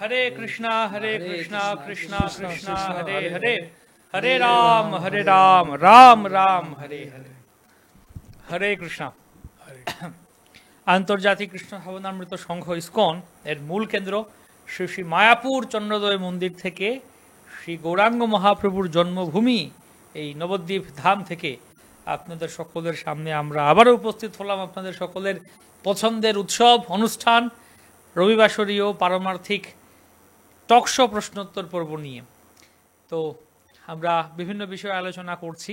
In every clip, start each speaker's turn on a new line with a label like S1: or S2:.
S1: हरे कृष्णा कृष्णा कृष्णा हरे हरे हरे राम राम राम हरे हरे हरे कृष्णा। আন্তর্জাতিক কৃষ্ণ ভাবনামৃত সংঘ ইসকন এর মূল কেন্দ্র শ্রী শ্রী মায়াপুর চন্দ্রোদয় মন্দির থেকে শ্রী গৌরাঙ্গ মহাপ্রভুর জন্মভূমি এই নবদ্বীপ ধাম থেকে আপনাদের সকলের সামনে আমরা আবারও উপস্থিত হলাম আপনাদের সকলের পছন্দের উৎসব অনুষ্ঠান রবিবাসরীয় পারমার্থিক টকশো প্রশ্নোত্তর পর্ব নিয়ে। তো আমরা বিভিন্ন বিষয়ে আলোচনা করছি।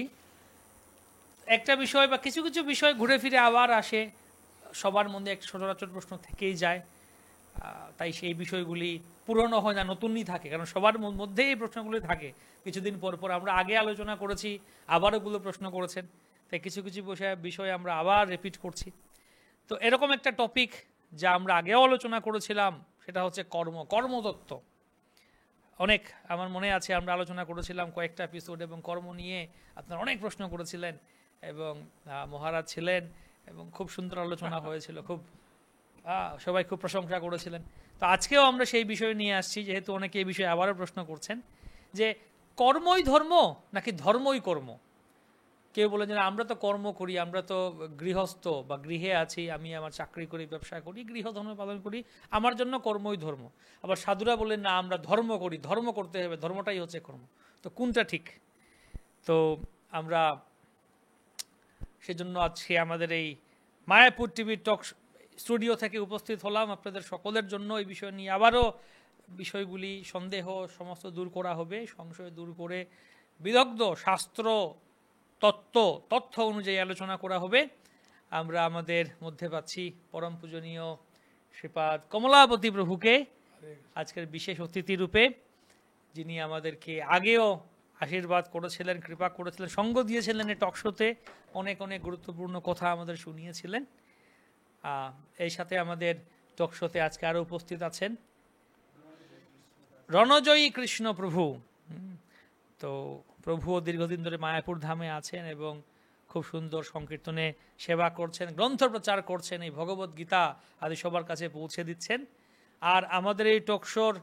S1: একটা বিষয় বা কিছু কিছু বিষয় ঘুরে ফিরে আবার আসে, সবার মধ্যে এক সচরাচর প্রশ্ন থেকেই যায়, তাই সেই বিষয়গুলি পুরনো হয় না, নতুনই থাকে, কারণ সবার মধ্যেই এই প্রশ্নগুলি থাকে। কিছুদিন পর পর আমরা আগে আলোচনা করেছি, আবার ওগুলো প্রশ্ন করেছেন, তাই কিছু কিছু বিষয় আমরা আবার রিপিট করছি। তো এরকম একটা টপিক যা আমরা আগেও আলোচনা করেছিলাম সেটা হচ্ছে কর্মতত্ত্ব। অনেক আমার মনে আছে আমরা আলোচনা করেছিলাম কয়েকটা এপিসোড, এবং কর্ম নিয়ে আপনারা অনেক প্রশ্ন করেছিলেন এবং মহারাজ ছিলেন এবং খুব সুন্দর আলোচনা হয়েছিল, খুব সবাই খুব প্রশংসা করেছিলেন। তো আজকেও আমরা সেই বিষয় নিয়ে আসছি, যেহেতু অনেকে এই বিষয়ে আবারও প্রশ্ন করছেন যে কর্মই ধর্ম নাকি ধর্মই কর্ম। কেউ বলেন যে আমরা তো কর্ম করি, আমরা তো গৃহস্থ বা গৃহে আছি, আমি আমার চাকরি করি, ব্যবসা করি, গৃহধর্ম পালন করি, আমার জন্য কর্মই ধর্ম। আবার সাধুরা বলেন না, আমরা ধর্ম করি, ধর্ম করতে হবে, ধর্মটাই হচ্ছে কর্ম। তো কোনটা ঠিক? তো আমরা সেজন্য আজকে আমাদের এই মায়াপুর টিভি টক স্টুডিও থেকে উপস্থিত হলাম আপনাদের সকলের জন্য এই বিষয় নিয়ে আবারও বিষয়গুলি সন্দেহ সমস্ত দূর করা হবে, সংশয় দূর করে বিদগ্ধ শাস্ত্র তথ্য অনুযায়ী আলোচনা করা হবে। আমরা আমাদের মধ্যে পাচ্ছি পরম পূজনীয় শ্রীপাদ কমলাবতী প্রভুকে আজকের বিশেষ অতিথি রূপে, যিনি আমাদেরকে আগেও আশীর্বাদ করেছিলেন, কৃপা করেছিলেন, সঙ্গ দিয়েছিলেন এই টকশোতে, অনেক অনেক গুরুত্বপূর্ণ কথা আমাদের শুনিয়েছিলেন। এই সাথে আমাদের টকশোতে আজকে আরও উপস্থিত আছেন রণজয়ী কৃষ্ণ প্রভু। তো প্রভুও দীর্ঘদিন ধরে মায়াপুর ধামে আছেন এবং খুব সুন্দর সংকীর্তনে সেবা করছেন, গ্রন্থ প্রচার করছেন, এই ভগবত গীতা আদি সবার কাছে পৌঁছে দিচ্ছেন। আর আমাদের এই টকশোর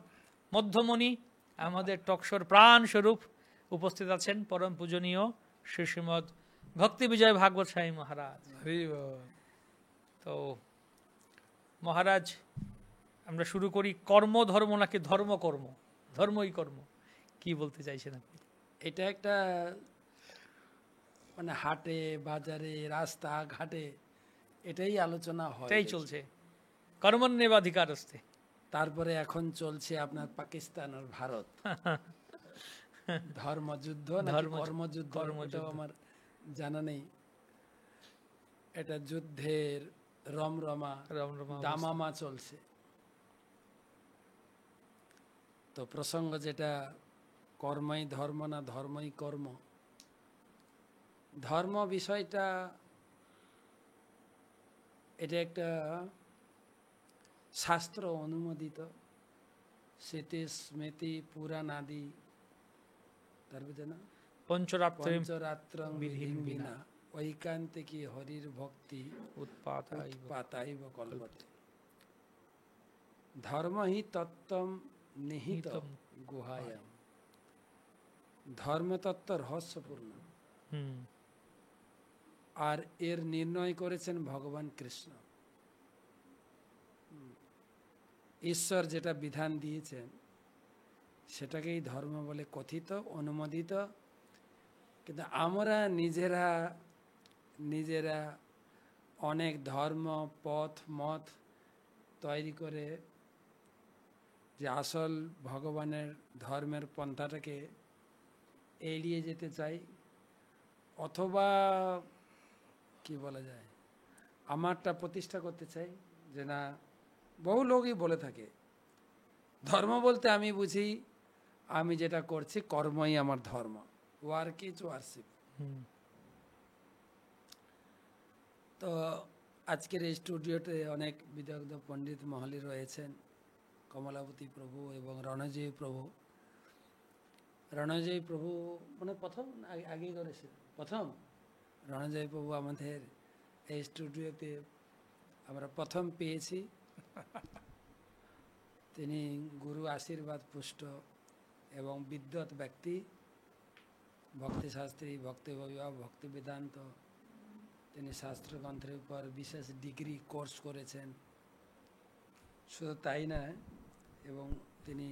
S1: মধ্যমণি, আমাদের টকশোর প্রাণ স্বরূপ উপস্থিত আছেন পরম পূজনীয় শ্রী শ্রীমৎ ভক্তি বিজয় ভাগবত স্বামী মহারাজ। তো মহারাজ, আমরা শুরু করি, কর্ম ধর্ম নাকি ধর্ম কর্ম? ধর্মই কর্ম, কি বলতে চাইছেন আপনি?
S2: এটা একটা মানে হাটে বাজারে রাস্তা ঘাটে এটাই আলোচনা হয়,
S1: এটাই চলছে, কর্মণ্যেবাধিকার আসতে।
S2: তারপরে এখন চলছে আপনার পাকিস্তান আর ভারত ধর্মযুদ্ধ নাকি কর্মযুদ্ধ, এটাও আমার জানা নেই। এটা যুদ্ধের রমরমা দামামা চলছে। তো প্রসঙ্গ যেটা, কর্মই ধর্ম না ধর্মই কর্ম, ধর্ম বিষয়টা এটা একটা শাস্ত্র অনুমোদিত, স্মৃতি স্মৃতি পুরাণ আদি, তারপরে না পঞ্চরাত্রং বিধিং বিনা ঐকান্তিকী হরির ভক্তি উৎপাতাইব কল্পতে। ধর্ম হি তত্ত্বম নিহিত গুহায়াম। ধর্মতত্ত্ব রহস্যপূর্ণ, আর এর নির্ণয় করেছেন ভগবান কৃষ্ণ। ঈশ্বর যেটা বিধান দিয়েছেন সেটাকেই ধর্ম বলে কথিত, অনুমোদিত। কিন্তু আমরা নিজেরা অনেক ধর্ম পথ মত তৈরি করে যে আসল ভগবানের ধর্মের পন্থাটাকে এড়িয়ে যেতে চাই, অথবা কি বলা যায়, আমারটা প্রতিষ্ঠা করতে চাই। যে না, বহু লোকই বলে থাকে ধর্ম বলতে আমি বুঝি আমি যেটা করছি কর্মই আমার ধর্ম, ওয়ার্ক ইজ ওয়ারশিপ। তো আজকের এই স্টুডিওতে অনেক বিদগ্ধ পণ্ডিত মহলি রয়েছেন, কমলাবতী প্রভু এবং রণজয়ী প্রভু। রণজয়ী প্রভু মানে প্রথম আগেই করেছে, প্রথম রণজয়ী প্রভু আমাদের এই স্টুডিওতে আমরা প্রথম পেয়েছি। তিনি গুরু আশীর্বাদ পুষ্ট এবং বিদ্বৎ ব্যক্তি, ভক্তিশাস্ত্রী, ভক্তি বৈভব, ভক্তি বেদান্ত। তিনি শাস্ত্রগ্রন্থের উপর বিশেষ ডিগ্রি কোর্স করেছেন। শুধু তাই না, এবং তিনি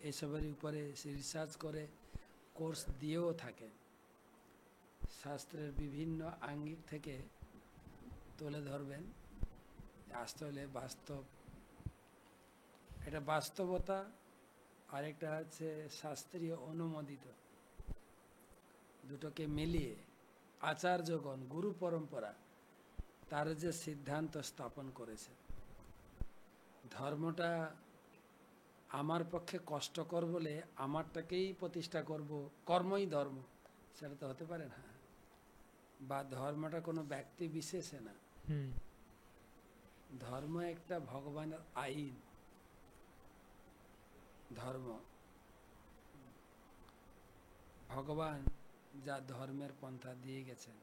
S2: এসবের উপরে রিসার্চ করে কোর্স দিয়েও থাকেন। শাস্ত্রের বিভিন্ন আঙ্গিক থেকে তুলে ধরবেন। আসলে বাস্তব, এটা বাস্তবতা, আরেকটা হচ্ছে শাস্ত্রীয় অনুমোদিত, দুটোকে মিলিয়ে আচার্যগণ, গুরু পরম্পরা তার যে সিদ্ধান্ত স্থাপন করেছে, ধর্মটা আমার পক্ষে কষ্টকর বলে আমারটাকেই প্রতিষ্ঠা করব, কর্মই ধর্ম, সেটা তো হতে পারে না। বা ধর্মটা কোনো ব্যক্তি বিশেষে না, ধর্ম একটা ভগবানের আইন। ধর্ম ভগবান যা ধর্মের পন্থা দিয়ে গেছেন।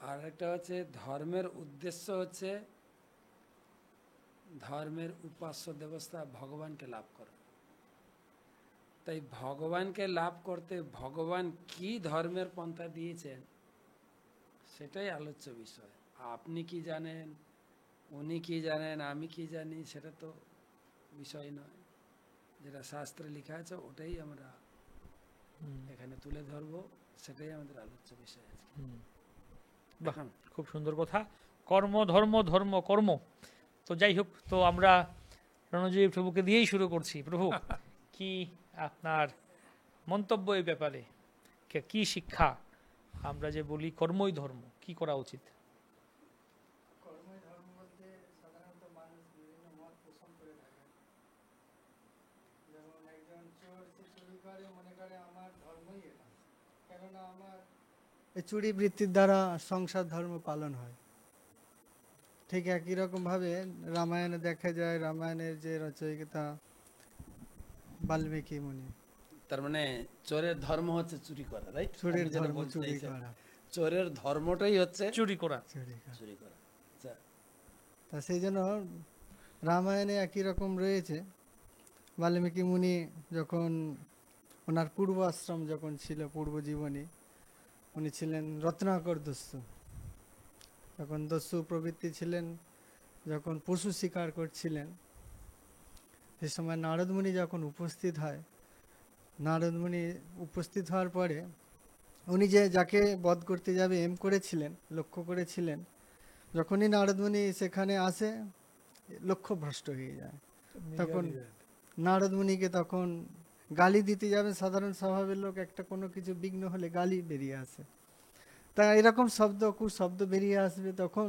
S2: আর একটা হচ্ছে ধর্মের উদ্দেশ্য হচ্ছে ধর্মের উপাস্য দেবতা ভগবানকে লাভ করা। তাই ভগবানকে লাভ করতে ভগবান কি ধর্মের পন্থা দিয়েছেন সেটাই আলোচ্য বিষয়। আপনি কি জানেন, উনি কি জানেন, আমি কি জানি, সেটা তো বিষয় নয়। যেটা শাস্ত্রে লেখা আছে ওটাই আমরা এখানে তুলে ধরবো, সেটাই আমাদের আলোচ্য বিষয় আছে।
S1: বাহ, খুব সুন্দর কথা। কর্ম ধর্ম, ধর্ম কর্ম। তো যাই হোক, তো আমরা রণজীব প্রভুকে দিয়েই শুরু করছি। প্রভু, কি আপনার মন্তব্য এই ব্যাপারে? কি শিক্ষা? আমরা যে বলি কর্মই ধর্ম, কি করা উচিত?
S3: কর্মই ধর্ম বলতে সাধারণত মানুষ বিভিন্ন মত পোষণ করে থাকে। যেমন একজন চোর, সে চুরি করে, মনে করে আমার ধর্মই এটা, কেননা আমার এই চুরি বৃত্তির দ্বারা সংসার ধর্ম পালন হয়। ঠিক একই রকমভাবে রামায়ণে দেখা যায়, রামায়ণের যে রচয়িতা বাল্মীকি মুনি,
S2: তার মানে চোরের ধর্ম হচ্ছে চুরি করা, রাইট?
S3: চোরের ধর্ম চুরি করা,
S2: চোরের ধর্মটাই হচ্ছে
S1: চুরি করা।
S2: চুরি করা। আচ্ছা,
S3: তা সেই জন্য রামায়ণে একই রকম রয়েছে। বাল্মীকি মুনি যখন ওনার পূর্ব আশ্রম যখন ছিল, পূর্ব জীবনী, উনি ছিলেন রত্নাকর দস্যু। যখন দস্যু প্রবৃত্তি ছিলেন, যখন পশু শিকার করছিলেন, সে সময় নারদ মুনি যখন উপস্থিত হয়, নারদ মুনি উপস্থিত হওয়ার পরে উনি যে যাকে বধ করতে যাবে এম করেছিলেন, লক্ষ্য করেছিলেন, যখনই নারদ মুনি সেখানে আসে, লক্ষ্য ভ্রষ্ট হয়ে যায়। তখন নারদ মুনিকে তখন গালি দিতে যাবে, সাধারণ স্বভাবের লোক, একটা কোনো কিছু বিঘ্ন হলে গালি বেরিয়ে আসে। তা এরকম শব্দ, কুশব্দ বেরিয়ে আসবে, তখন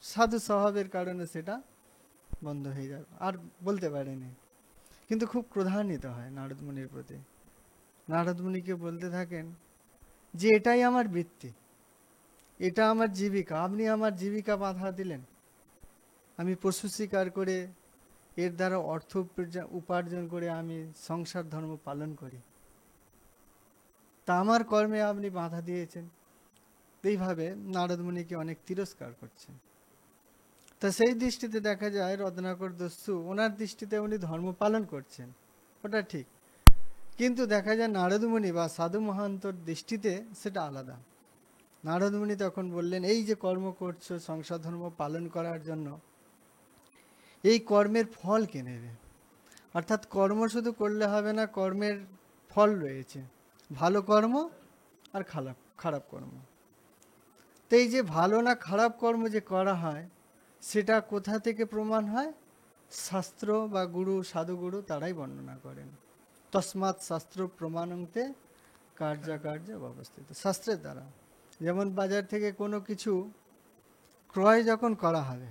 S3: সাধু স্বভাবের কারণে সেটা বন্ধ হয়ে যাবে, আর বলতে পারেনি। কিন্তু খুব ক্রোধান্বিত হয় নারদ মুনির প্রতি। নারদ মুনিকে বলতে থাকেন যে এটাই আমার বৃত্তি, এটা আমার জীবিকা, আপনি আমার জীবিকা বাধা দিলেন। আমি পশু শিকার করে এর দ্বারা অর্থ উপার্জন করে আমি সংসার ধর্ম পালন করি, তা আমার কর্মে আপনি বাধা দিয়েছেন। এইভাবে নারদ মুনিকে অনেক তিরস্কার করছেন। তা সেই দৃষ্টিতে দেখা যায় রত্নাকর দস্যু, ওনার দৃষ্টিতে উনি ধর্ম পালন করছেন, ওটা ঠিক। কিন্তু দেখা যায় নারদ মুনি বা সাধু মহান্তর দৃষ্টিতে সেটা আলাদা। নারদ মুনি তখন বললেন, এই যে কর্ম করছো সংসার ধর্ম পালন করার জন্য, এই কর্মের ফল কে নেবে? অর্থাৎ কর্ম শুধু করলে হবে না, কর্মের ফল রয়েছে, ভালো কর্ম আর খারাপ কর্ম। তো এই যে ভালো না খারাপ কর্ম যে করা হয়, সেটা কোথা থেকে প্রমাণ হয়? শাস্ত্র বা গুরু, সাধুগুরু তারাই বর্ণনা করেন। তস্মাৎ শাস্ত্র প্রমাণন্তে কার্যাকার্য অবস্থিত, শাস্ত্রের দ্বারা। যেমন বাজার থেকে কোনো কিছু ক্রয় যখন করা হবে,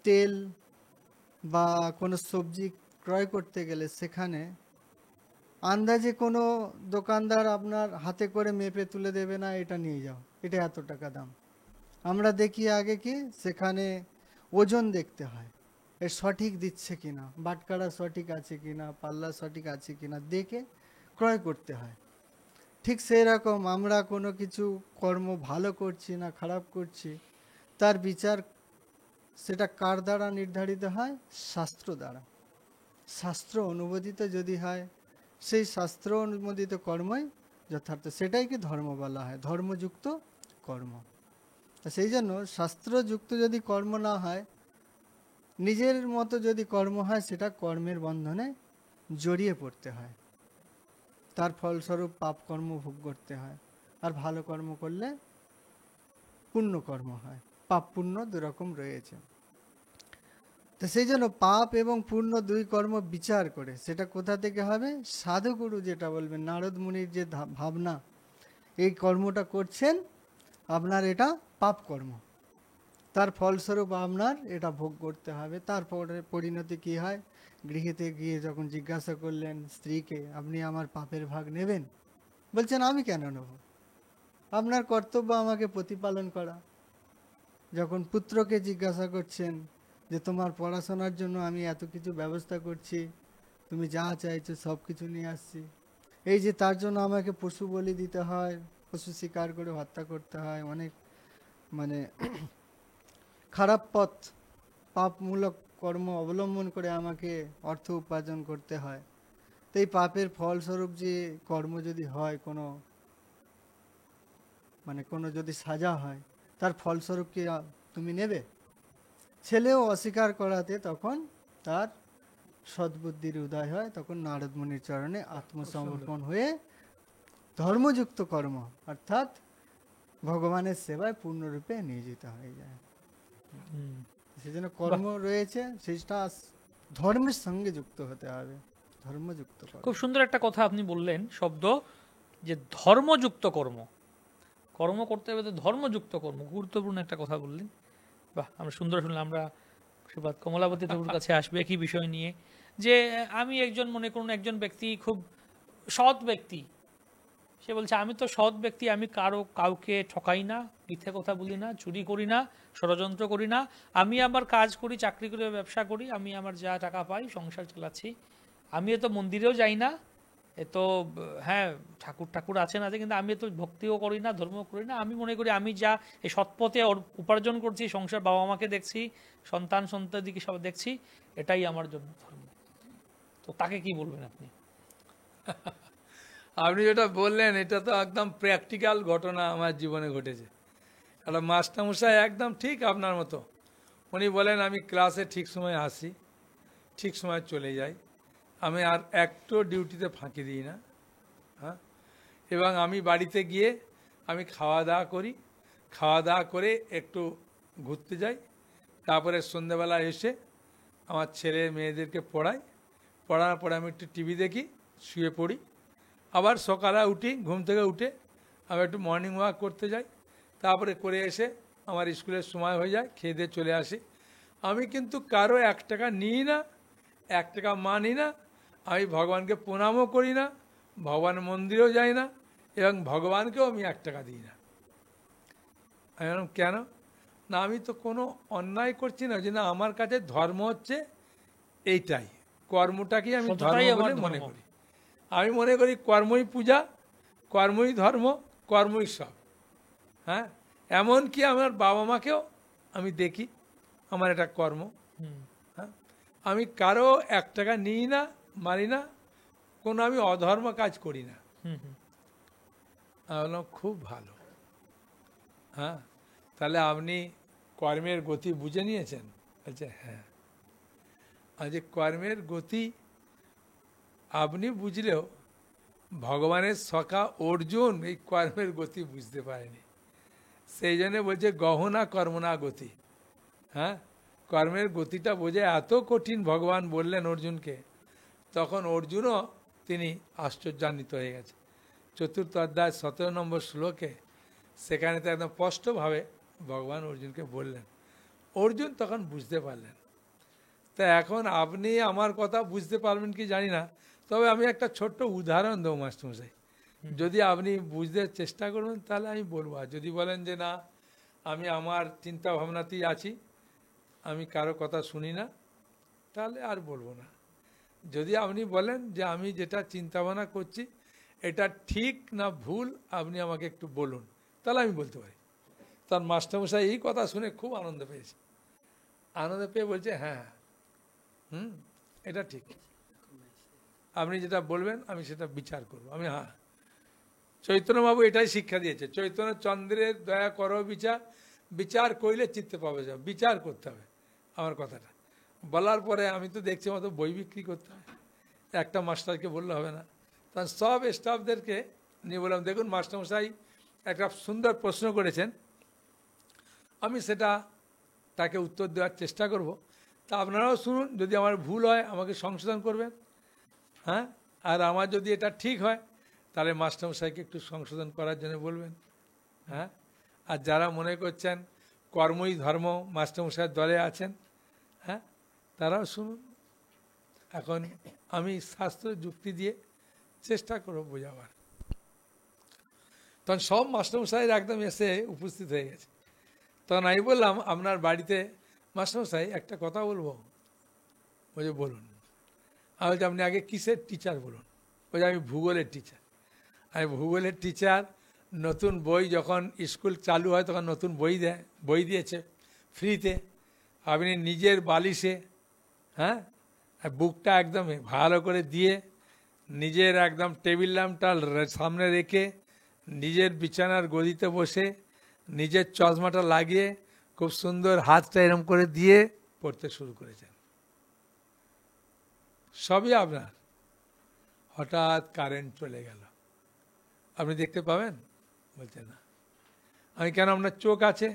S3: তেল বা কোনো সবজি ক্রয় করতে গেলে সেখানে আন্দাজে কোনো দোকানদার আপনার হাতে করে মেপে তুলে দেবে না, এটা নিয়ে যাও, এটা এত টাকা দাম। আমরা দেখি আগে কি সেখানে ওজন দেখতে হয়, এর সঠিক দিচ্ছে কিনা, বাটকারা সঠিক আছে কিনা, পাল্লা সঠিক আছে কিনা দেখে ক্রয় করতে হয়। ঠিক সেই রকম আমরা কোনো কিছু কর্ম ভালো করছি না খারাপ করছি, তার বিচার সেটা কার দ্বারা নির্ধারিত হয়? শাস্ত্র দ্বারা। শাস্ত্র অনুমোদিত যদি হয়, সেই শাস্ত্র অনুমোদিত কর্মই যথার্থ, সেটাইকে ধর্ম বলা হয়, ধর্মযুক্ত কর্ম। তা সেই জন্য শাস্ত্রযুক্ত যদি কর্ম না হয়, নিজের মতো যদি কর্ম হয়, সেটা কর্মের বন্ধনে জড়িয়ে পড়তে হয়, তার ফলস্বরূপ পাপ কর্ম ভোগ করতে হয়। আর ভালো কর্ম করলে পুণ্য কর্ম হয়। পাপ পুণ্য দুরকম রয়েছে। তো সেই জন্য পাপ এবং পুণ্য দুই কর্ম বিচার করে সেটা কোথা থেকে হবে, সাধুগুরু যেটা বলবেন, নারদ মুনির যে ভাবনা, এই কর্মটা করছেন, আপনার এটা পাপ কর্ম, তার ফলস্বরূপ আপনার এটা ভোগ করতে হবে। তারপরে পরিণতি কি হয়, গৃহেতে গিয়ে যখন জিজ্ঞাসা করলেন স্ত্রীকে, আপনি আমার পাপের ভাগ নেবেন? বলছেন, আমি কেন নেব, আপনার কর্তব্য আমাকে প্রতিপালন করা। যখন পুত্রকে জিজ্ঞাসা করছেন যে তোমার পড়াশোনার জন্য আমি এত কিছু ব্যবস্থা করছি, তুমি যা চাইছো সব কিছু নিয়ে আসছি, এই যে তার জন্য আমাকে পশু বলি দিতে হয়, পশু শিকার করে হত্যা করতে হয়, অনেক মানে খারাপ পথ, পাপমূলক কর্ম অবলম্বন করে আমাকে অর্থ উপার্জন করতে হয়। তো এই পাপের ফলস্বরূপ যে কর্ম যদি হয়, কোনো মানে কোনো যদি সাজা হয়, তার ফলস্বরূপ কি তুমি নেবে? ছেলেও অস্বীকার করাতে তখন তার সদ্বুদ্ধির উদয় হয়, তখন নারদ মুনির চরণে আত্মসমর্পণ হয়ে ধর্মযুক্ত কর্ম অর্থাৎ ভগবানের সেবায় পূর্ণরূপে নিয়োজিত হয়ে যায়। সেজন্য কর্ম রয়েছে, সেটা ধর্মের সঙ্গে যুক্ত হতে হবে, ধর্মযুক্ত কর্ম।
S1: খুব সুন্দর একটা কথা আপনি বললেন, শব্দ যে ধর্মযুক্ত কর্ম, কর্ম করতে হবে তো ধর্মযুক্ত কর্ম, গুরুত্বপূর্ণ একটা কথা বললেন। বাহ, আমরা সুন্দর শুনলাম। আমরা শ্রীপাদ কমলাপতি ঠাকুর কাছে আসবে একই বিষয় নিয়ে, যে আমি একজন, মনে করুন একজন ব্যক্তি খুব সৎ ব্যক্তি, সে বলছে আমি তো সৎ ব্যক্তি, আমি কাউকে ঠকাই না, মিথ্যে কথা বলি না, চুরি করি না, ষড়যন্ত্র করি না, আমি আমার কাজ করি, চাকরি করে ব্যবসা করি, আমি আমার যা টাকা পাই সংসার চালাচ্ছি, আমি এত মন্দিরেও যাই না, এত হ্যাঁ ঠাকুর আছেন আছে, কিন্তু আমি এত ভক্তিও করি না, ধর্ম করি না, আমি মনে করি আমি যা এই সৎপথে উপার্জন করছি, সংসার বাবা মাকে দেখছি, সন্তানদিকে সব দেখছি, এটাই আমার জন্য ধর্ম। তো তাকে কি বলবেন আপনি?
S4: আপনি যেটা বললেন এটা তো একদম প্র্যাকটিক্যাল ঘটনা আমার জীবনে ঘটেছে। একটা মাস্টারমশাই একদম ঠিক আপনার মতো, উনি বলেন আমি ক্লাসে ঠিক সময় আসি, ঠিক সময় চলে যাই, আমি আর একটু ডিউটিতে ফাঁকি দিই না, হ্যাঁ, এবং আমি বাড়িতে গিয়ে আমি খাওয়া দাওয়া করি, খাওয়া দাওয়া করে একটু ঘুরতে যাই, তারপরে সন্ধ্যেবেলা এসে আমার ছেলে মেয়েদেরকে পড়াই, পড়ানোর পরে আমি একটু টিভি দেখি, শুয়ে পড়ি, আবার সকালে উঠি, ঘুম থেকে উঠে আমি একটু মর্নিং ওয়াক করতে যাই, তারপরে করে এসে আমার স্কুলের সময় হয়ে যায়, খেয়ে দিয়ে চলে আসি। আমি কিন্তু কারো 1 টাকা নিই না, 1 টাকা মানি না, আমি ভগবানকে প্রণামও করি না, ভগবানের মন্দিরেও যাই না, এবং ভগবানকেও আমি 1 টাকা দিই না। আমি বললাম কেন? না আমি তো কোনো অন্যায় করছি না, যে না আমার কাছে ধর্ম হচ্ছে এইটাই, কর্মটাকেই আমি ধর্ম বলে মনে করি। আমি মনে করি কর্মই পূজা, কর্মই ধর্ম, কর্মই সব। হ্যাঁ, এমনকি আমার বাবা মাকেও আমি দেখি আমার এটা কর্ম। হ্যাঁ, আমি কারো 1 টাকা নিই না, মারি না, কোনো আমি অধর্ম কাজ করি না। আমি বললাম খুব ভালো। হ্যাঁ, তাহলে আপনি কর্মের গতি বুঝে নিয়েছেন? বলছে হ্যাঁ। আজ কর্মের গতি আপনি বুঝলেও ভগবানের সখা অর্জুন এই কর্মের গতি বুঝতে পারেনি, সেই জন্য বলছে গহনা কর্মনা গতি। হ্যাঁ, কর্মের গতিটা বোঝে এত কঠিন, ভগবান বললেন অর্জুনকে, তখন অর্জুনও তিনি আশ্চর্যান্বিত হয়ে গেছে। 4th অধ্যায় 17 নম্বর শ্লোকে সেখানে তো একদম স্পষ্টভাবে ভগবান অর্জুনকে বললেন, অর্জুন তখন বুঝতে পারলেন। তা এখন আপনি আমার কথা বুঝতে পারবেন কি জানি না, তবে আমি একটা ছোট্ট উদাহরণ দেবো মাস্টারমশাই, যদি আপনি বুঝতে চেষ্টা করবেন তাহলে আমি বলবো। আর যদি বলেন যে না আমি আমার চিন্তা ভাবনাতেই আছি, আমি কারো কথা শুনি না, তাহলে আর বলবো না। যদি আপনি বলেন যে আমি যেটা চিন্তা ভাবনা করছি এটা ঠিক না ভুল, আপনি আমাকে একটু বলুন, তাহলে আমি বলতে পারি। তার মাস্টারমশাই এই কথা শুনে খুব আনন্দ পেয়েছে, আনন্দ পেয়ে বলছে হ্যাঁ এটা ঠিক। আপনি যেটা বলবেন আমি সেটা বিচার করব। আমি হ্যাঁ, চৈতন্যবাবু এটাই শিক্ষা দিয়েছে, চৈতন্য চন্দ্রের দয়া করো বিচার, বিচার কইলে চিত্তে পাবে যাবে, বিচার করতে হবে। আমার কথাটা বলার পরে আমি তো দেখছি মতো বই বিক্রি করতে হয়, একটা মাস্টারকে বললে হবে না। তখন সব স্টাফদেরকে নিয়ে বললাম, দেখুন মাস্টারমশাই একটা সুন্দর প্রশ্ন করেছেন, আমি সেটা তাকে উত্তর দেওয়ার চেষ্টা করব, তা আপনারাও শুনুন, যদি আমার ভুল হয় আমাকে সংশোধন করবেন, হ্যাঁ, আর আমার যদি এটা ঠিক হয় তাহলে মাস্টারমশাইকে একটু সংশোধন করার জন্য বলবেন, হ্যাঁ। আর যারা মনে করছেন কর্মই ধর্ম, মাস্টারমশাইয়ের দলে আছেন, হ্যাঁ, তারাও শুনুন। এখন আমি শাস্ত্র যুক্তি দিয়ে চেষ্টা করব বোঝাবার। তখন সব মাস্টারমশাইয়ের একদম এসে উপস্থিত হয়ে গেছে। তখন আমি বললাম, আপনার বাড়িতে মাস্টারমশাই একটা কথা বলবো। বলছে বলুন। আমি বলছি, আপনি আগে কিসের টিচার বলুন। বলছে আমি ভূগোলের টিচার। আমি ভূগোলের টিচার, নতুন বই যখন স্কুল চালু হয় তখন নতুন বই দিয়েছে ফ্রিতে, আপনি নিজের বালিশে, হ্যাঁ, বুকটা একদম ভালো করে দিয়ে, নিজের একদম টেবিল ল্যাম্পটা সামনে রেখে, নিজের বিছানার গদিতে বসে, নিজের চশমাটা লাগিয়ে খুব সুন্দর হাতটা এরম করে দিয়ে পড়তে শুরু করেছেন। সবই আপনার। হঠাৎ কারেন্ট চলে গেল, আপনি দেখতে পাবেন? বলছে না। আমি কেন, আপনার চোখ আছে,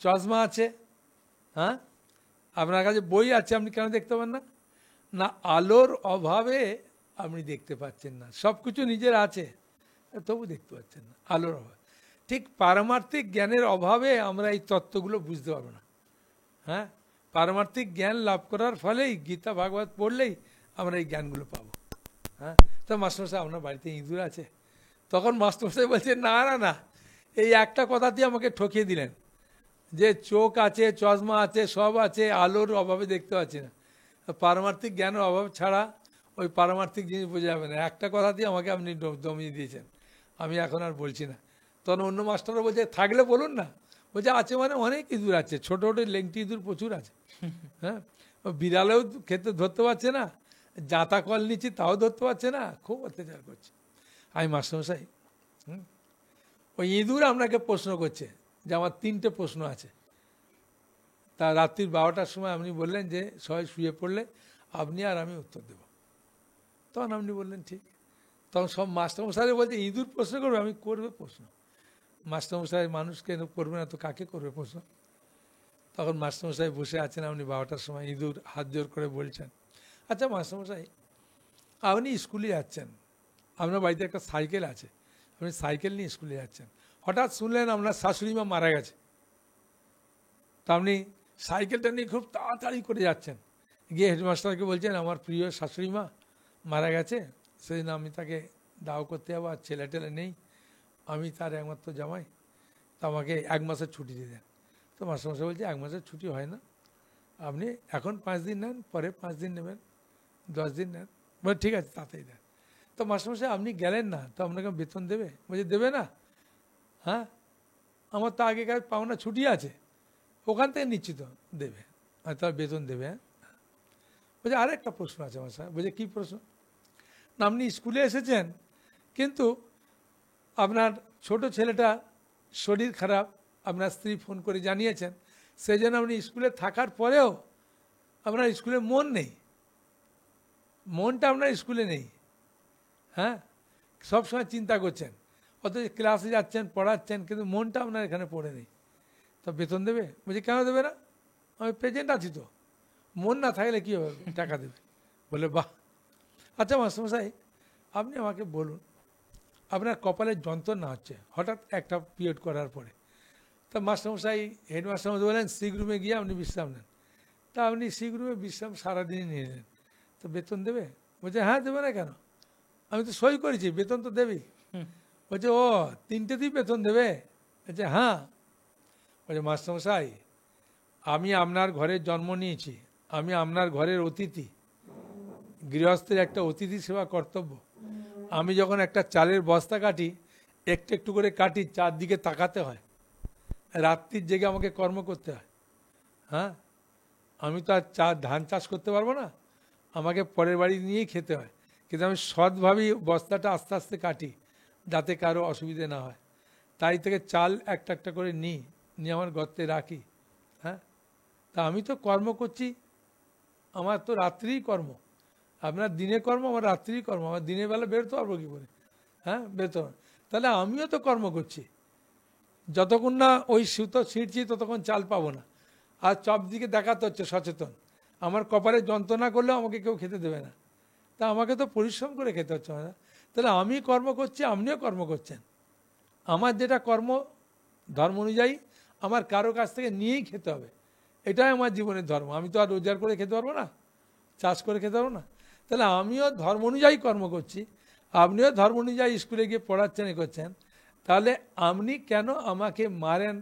S4: চশমা আছে, হ্যাঁ, আপনার কাছে বই আছে, আপনি কেন দেখতে পাবেন না? না, আলোর অভাবে আপনি দেখতে পাচ্ছেন না। সব কিছু নিজের আছে, তবু দেখতে পাচ্ছেন না, আলোর অভাবে। ঠিক পারমার্থিক জ্ঞানের অভাবে আমরা এই তত্ত্বগুলো বুঝতে পারবো না, হ্যাঁ। পারমার্থিক জ্ঞান লাভ করার ফলেই, গীতা ভাগবত পড়লেই আমরা এই জ্ঞানগুলো পাবো, হ্যাঁ। তো মাস্টারমশাই আপনার বাড়িতে ইঁদুর আছে? তখন মাস্টারমশাই বলছে, না না না, এই একটা কথা দিয়ে আমাকে ঠকিয়ে দিলেন, যে চোখ আছে, চশমা আছে, সব আছে, আলোর অভাবে দেখতে পাচ্ছি না। পারমার্থিক জ্ঞানের অভাব ছাড়া ওই পারমার্থিক জিনিস বোঝা যাবে না। একটা কথা দিয়ে আমাকে আপনি দমিয়ে দিয়েছেন, আমি এখন আর বলছি না। তখন অন্য মাস্টাররা বলছে, থাকলে বলুন না। বলছে আছে মানে অনেক ইঁদুর আছে, ছোট ছোট লেংটি ইঁদুর প্রচুর আছে, হ্যাঁ। বিড়ালেও খেতে ধরতে পারছে না, জাঁতা কল নিচ্ছি তাও ধরতে পারছে না, খুব অত্যাচার করছে। আমি মাস্টারমশাই, ওই ইঁদুর আপনাকে প্রশ্ন করছে যে আমার 3টে প্রশ্ন আছে। তা রাত্রির 12টার সময় আপনি বললেন যে সবাই শুয়ে পড়লে আপনি আর আমি উত্তর দেব। তখন আপনি বললেন ঠিক। তখন সব মাস্টারমশাই বলছে, ইঁদুর প্রশ্ন করবে? আমি করবে প্রশ্ন। মাস্টারমশাই মানুষকে করবে না তো কাকে করবে প্রশ্ন? তখন মাস্টারমশাই বসে আছেন, আপনি 12টার সময় ইঁদুর হাত জোর করে বলছেন, আচ্ছা মাস্টারমশাই, আপনি স্কুলে যাচ্ছেন, আপনার বাড়িতে একটা সাইকেল আছে, আপনি সাইকেল নিয়ে স্কুলে যাচ্ছেন, হঠাৎ শুনলেন আপনার শাশুড়ি মা মারা গেছে। তা আপনি সাইকেলটা নিয়ে খুব তাড়াতাড়ি করে যাচ্ছেন, গিয়ে হেডমাস্টারকে বলছেন, আমার প্রিয় শাশুড়ি মা মারা গেছে, সেদিন আমি তাকে দাও করতে যাবো, আর ছেলে টেলে নেই, আমি তার একমাত্র জামাই, তো আমাকে 1 মাসের ছুটি দিয়ে দেন। তো মাস্টারমশাই বলছে, 1 মাসের ছুটি হয় না, আপনি এখন 5 দিন নেন, পরে 5 দিন নেবেন, 10 দিন নেন। বলে ঠিক আছে, তাতেই দেন। তো মাস্টারমশাই আপনি গেলেন না, তো আপনাকে বেতন দেবে? বলছে দেবে না, হ্যাঁ, আমার তো আগেকার পাওনা ছুটি আছে, ওখান থেকে নিচ্ছি, তো দেবে, আর তার বেতন দেবে, হ্যাঁ। বলছে আরেকটা প্রশ্ন আছে আমার স্যার। বলছে কী প্রশ্ন? না, আপনি স্কুলে এসেছেন, কিন্তু আপনার ছোট ছেলেটা শরীর খারাপ, আপনার স্ত্রী ফোন করে জানিয়েছেন, সেই জন্য আপনি স্কুলে থাকার পরেও আপনার স্কুলে মন নেই, মনটা আপনার স্কুলে নেই, হ্যাঁ, সবসময় চিন্তা করছেন, অথচ ক্লাসে যাচ্ছেন, পড়াচ্ছেন, কিন্তু মনটা আপনার এখানে পড়ে নেই, তো বেতন দেবে? বলছি কেন দেবে না, আমি প্রেজেন্ট আছি তো, মন না থাকলে কী হবে, টাকা দেবে। বলে বাহ, আচ্ছা মাস্টারমশাই আপনি আমাকে বলুন, আপনার কপালের যন্ত্রণা হচ্ছে হঠাৎ একটা পিরিয়ড করার পরে, তা মাস্টারমশাই, হেডমাস্টারমশাই বলেন সিক রুমে গিয়ে আপনি বিশ্রাম নেন। তা আপনি সিক রুমে বিশ্রাম সারাদিনই নিয়ে নেন, তো বেতন দেবে? বলছে হ্যাঁ, দেবে না কেন, আমি তো সই করেছি, বেতন তো দেবেই। বলছে ও, 3টেতেই বেতন দেবে? বলছে হ্যাঁ। বলছে মাস্টারমশাই, আমি আপনার ঘরে জন্ম নিয়েছি, আমি আপনার ঘরের অতিথি, গৃহস্থের একটা অতিথি সেবা কর্তব্য। আমি যখন একটা চালের বস্তা কাটি, একটু একটু করে কাটি, চারদিকে তাকাতে হয়, রাত্রির জেগে আমাকে কর্ম করতে হয়, হ্যাঁ, আমি তো আর ধান চাষ করতে পারবো না, আমাকে পরের বাড়ি নিয়েই খেতে হয়, কিন্তু আমি সৎভাবেই বস্তাটা আস্তে আস্তে কাটি, যাতে কারো অসুবিধে না হয়। তাই থেকে চাল একটা একটা করে নিয়ে আমার গর্তে রাখি। হ্যাঁ, তা আমি তো কর্ম করছি, আমার তো রাত্রিই কর্ম। আপনার দিনে কর্ম, আমার রাত্রিই কর্ম। আমার দিনের বেলা বেরোতে পারবো কী করে? হ্যাঁ, বেরোতে পারবো। তাহলে আমিও তো কর্ম করছি। যতক্ষণ না ওই সুতো ছিঁড়ছি ততক্ষণ চাল পাবো না। আর সব দিকে দেখাতে হচ্ছে সচেতন। আমার কপালে যন্ত্রণা করলেও আমাকে কেউ খেতে দেবে না, তা আমাকে তো পরিশ্রম করে খেতে হচ্ছে না। তাহলে আমি কর্ম করছি, আপনিও কর্ম করছেন। আমার যেটা কর্ম ধর্ম অনুযায়ী আমার কারো কাছ থেকে নিয়েই খেতে হবে, এটাই আমার জীবনের ধর্ম। আমি তো আর রোজগার করে খেতে পারবো না, চাষ করে খেতে পারবো না। তাহলে আমিও ধর্ম অনুযায়ী কর্ম করছি, আপনিও ধর্ম অনুযায়ী স্কুলে গিয়ে পড়াচ্ছেন, এ করছেন। তাহলে আপনি কেন আমাকে মারেন?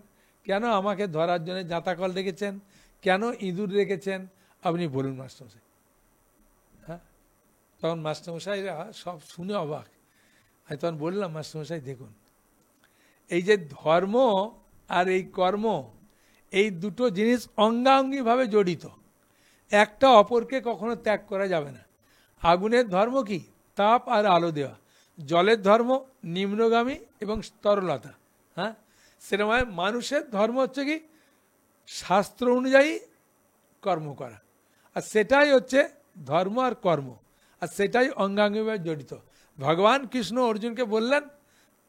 S4: কেন আমাকে ধরার জন্য জাঁতাকল রেখেছেন? কেন ইঁদুর রেখেছেন? আপনি বলুন মাস্টারমশাই। হ্যাঁ, তখন মাস্টারমশাইরা সব শুনে অবাক। আমি তখন বললাম, মাস্টারমশাই দেখুন, এই যে ধর্ম আর এই কর্ম, এই দুটো জিনিস অঙ্গাঙ্গিভাবে জড়িত, একটা অপরকে কখনো ত্যাগ করা যাবে না। আগুনের ধর্ম কি? তাপ আর আলো দেওয়া। জলের ধর্ম নিম্নগামী এবং তরলতা। হ্যাঁ, সেরকম মানুষের ধর্ম হচ্ছে কি? শাস্ত্র অনুযায়ী কর্ম করা। আর সেটাই হচ্ছে ধর্ম আর কর্ম, আর সেটাই অঙ্গাঙ্গিভাবে জড়িত। ভগবান কৃষ্ণ অর্জুনকে বললেন,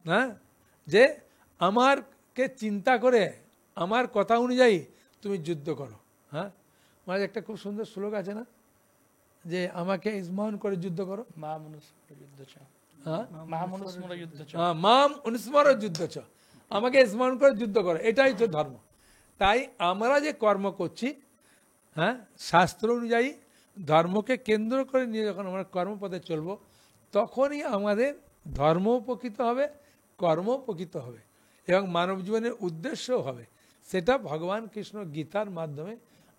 S4: হ্যাঁ, যে আমারকে চিন্তা করে আমার কথা অনুযায়ী তুমি যুদ্ধ করো। হ্যাঁ, আমার একটা খুব সুন্দর শ্লোক আছে না, যে আমাকে স্মরণ করে যুদ্ধ করো।
S1: মাম অনুস্মর যুদ্ধ চ।
S4: হ্যাঁ,
S1: মাম অনুস্মর যুদ্ধ চ।
S4: মাম অনুস্মর যুদ্ধ চ, আমাকে স্মরণ করে যুদ্ধ করো, এটাই তো ধর্ম। তাই আমরা যে কর্ম করছি, হ্যাঁ, শাস্ত্র অনুযায়ী ধর্মকে কেন্দ্র করে নিয়ে যখন আমরা কর্মপথে চলবো, তখনই আমাদের ধর্ম উপকৃত হবে, কর্ম উপকৃত হবে, এবং মানব জীবনের উদ্দেশ্যও হবে। সেটা ভগবান কৃষ্ণ গীতার মাধ্যমে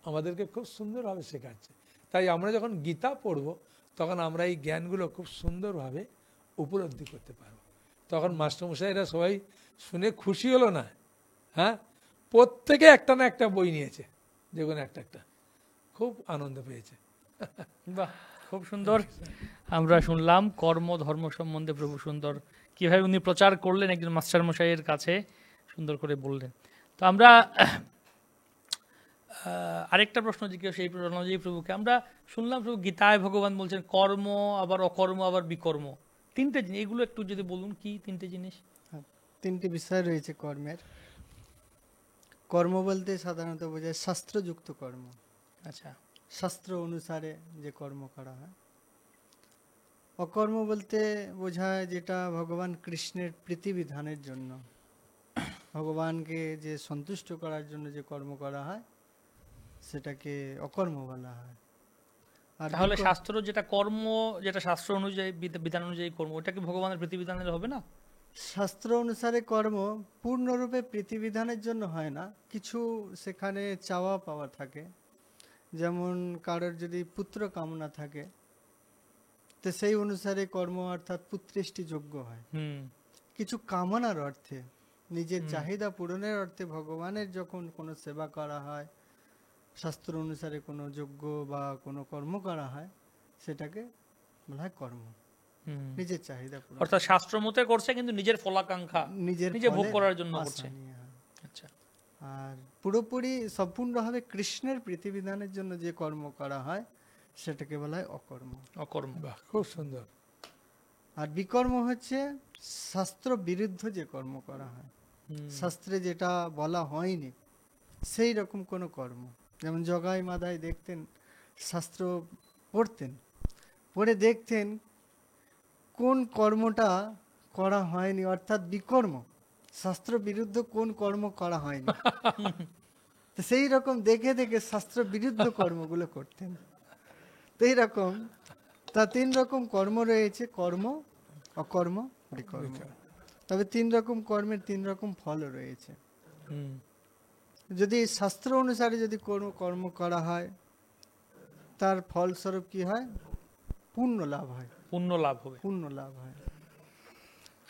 S4: আমাদেরকে খুব সুন্দরভাবে শেখাচ্ছে। তাই আমরা যখন গীতা পড়ব, তখন আমরা এই জ্ঞানগুলো খুব সুন্দরভাবে উপলব্ধি করতে পারবো। তখন মাস্টারমশাইরা সবাই শুনে খুশি হলো না? হ্যাঁ, প্রত্যেকে একটা না একটা বই নিয়েছে, যে কোনো একটা একটা, খুব আনন্দ পেয়েছে।
S1: বাহ, খুব সুন্দর। আমরা শুনলাম কর্ম ধর্ম সম্বন্ধে প্রভু সুন্দর কিভাবে উনি প্রচার করলেন একজন মাস্টার মশাইয়ের কাছে, সুন্দর করে বললেন। তো আমরা আরেকটা প্রশ্ন জিজ্ঞেস এই রণজীব প্রভুকে। আমরা শুনলাম প্রভু গীতায় ভগবান বলছেন কর্ম, আবার অকর্ম, আবার বিকর্ম, তিনটে জিনিস। এগুলো একটু যদি বলুন, কি তিনটে জিনিস?
S3: তিনটি বিষয় রয়েছে কর্মের। কর্ম বলতে সাধারণত বোঝায় শাস্ত্রযুক্ত কর্ম,
S1: আচ্ছা,
S3: শাস্ত্র অনুসারে যে কর্ম করা হয়। অকর্ম বলতে বোঝায় যেটা ভগবান কৃষ্ণের প্রীতিবিধানের জন্য, ভগবানকে যে সন্তুষ্ট করার জন্য যে কর্ম করা হয়, সেটাকে অকর্ম বলা হয়। আর
S1: তাহলে শাস্ত্র যেটা কর্ম, যেটা শাস্ত্র অনুযায়ী বিধান অনুযায়ী কর্ম, ওটা কি ভগবানের প্রতিবিধানের হবে না?
S3: শাস্ত্র অনুসারে কর্ম পূর্ণরূপে প্রীতিবিধানের জন্য হয় না, কিছু সেখানে চাওয়া পাওয়া থাকে। যেমন কারোর যদি পুত্র কামনা থাকে, তো সেই অনুসারে কর্ম অর্থাৎ পুত্রেষ্টি যোগ্য হয়। কিছু কামনার অর্থে, নিজের চাহিদা পূরণের অর্থে ভগবানের যখন কোনো সেবা করা হয়, শাস্ত্র অনুসারে কোনো যজ্ঞ বা কোনো কর্ম করা হয়, সেটাকে বলা হয় কর্ম, নিজের চাহিদা পূরণ।
S1: অর্থাৎ শাস্ত্র মতে করছে, কিন্তু নিজের ফলাকাঙ্ক্ষা, নিজে ভোগ করার জন্য করছে। আচ্ছা,
S3: আর পুরোপুরি সম্পূর্ণভাবে কৃষ্ণের প্রীতিবিধানের জন্য যে কর্ম করা হয়, সেটাকে বলা হয় অকর্ম।
S1: অকর্ম,
S4: বাহ, খুব সুন্দর।
S3: আর বিকর্ম হচ্ছে শাস্ত্র বিরুদ্ধ যে কর্ম করা হয়, শাস্ত্রে যেটা বলা হয়নি সেই রকম কোনো কর্ম। যেমন জগাই মাদাই দেখতেন, শাস্ত্র পড়তেন, পড়ে দেখতেন কোন কর্মটা করা হয়নি, অর্থাৎ বিকর্ম, শাস্ত্র বিরুদ্ধ কোন কর্ম করা হয়নি। তো সেই রকম দেখে দেখে শাস্ত্র বিরুদ্ধ কর্মগুলো করতেন। তো এইরকম তা তিন রকম কর্ম রয়েছে, কর্ম, অকর্ম, বিকর্ম। তবে তিন রকম কর্মের তিন রকম ফলও রয়েছে। যদি শাস্ত্র অনুসারে যদি কোনো কর্ম করা হয়, তার ফলস্বরূপ কি হয়? পুণ্য লাভ হয়।
S1: পুণ্য লাভ হবে,
S3: পুণ্য লাভ হয়,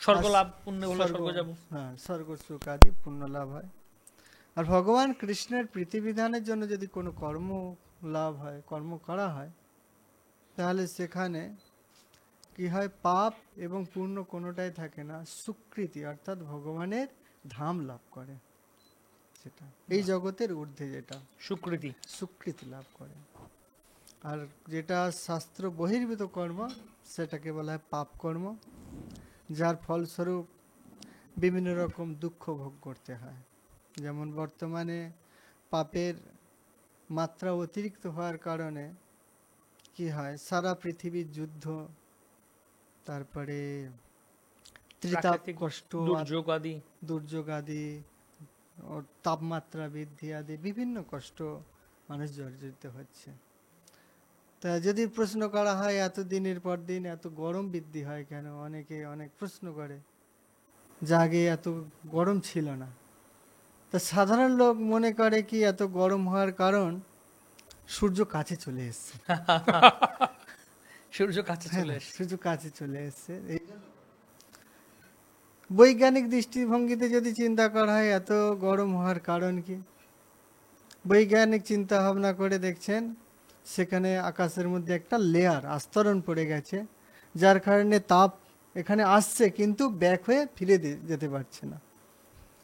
S1: স্বর্গ লাভ, পুণ্য হলে স্বর্গ যাব।
S3: হ্যাঁ, স্বর্গ সুখ আদি পুণ্য লাভ হয়। আর ভগবান কৃষ্ণের প্রীতিবিধানের জন্য যদি কোনো কর্ম লাভ হয়, কর্ম করা হয়, তাহলে সেখানে কি হয়, পাপ এবং পুণ্য কোনোটাই থাকে না, সুকৃতি অর্থাৎ ভগবানের ধাম লাভ করে, সেটা এই জগতের ঊর্ধ্বে যেটা
S1: সুকৃতি।
S3: সুকৃতি লাভ করে। আর যেটা শাস্ত্র বহির্ভূত কর্ম সেটাকে বলা হয় পাপ কর্ম, যার ফলস্বরূপ বিভিন্ন রকম দুঃখ ভোগ করতে হয়। যেমন বর্তমানে পাপের মাত্রা অতিরিক্ত হওয়ার কারণে কি হয়, সারা পৃথিবীর যুদ্ধ, তারপরে ত্রিতাপ
S1: প্রাকৃতিক
S3: কষ্ট,
S1: দুর্যোগ আদি,
S3: দুর্যোগ আদি, ওর তাপমাত্রা বৃদ্ধি আদি বিভিন্ন কষ্ট মানুষ জর্জরিত হচ্ছে। তা যদি প্রশ্ন করা হয় এত দিনের পর দিন এত গরম বৃদ্ধি হয় কেন, অনেকে অনেক প্রশ্ন করে, যে আগে এত গরম ছিল না। তা সাধারণ লোক মনে করে কি এত গরম হওয়ার কারণ সূর্য কাছে চলে এসছে।
S1: সূর্য কাছে চলে
S3: হ্যাঁ,
S1: এসে।
S3: সূর্য কাছে চলে এসছে। বৈজ্ঞানিক দৃষ্টিভঙ্গিতে যদি চিন্তা করা হয় এত গরম হওয়ার কারণ কি, বৈজ্ঞানিক চিন্তা ভাবনা করে দেখছেন সেখানে আকাশের মধ্যে একটা লেয়ার আস্তরণ পড়ে গেছে, যার কারণে তাপ এখানে আসছে কিন্তু ব্যাক হয়ে ফিরে যেতে পারছে না,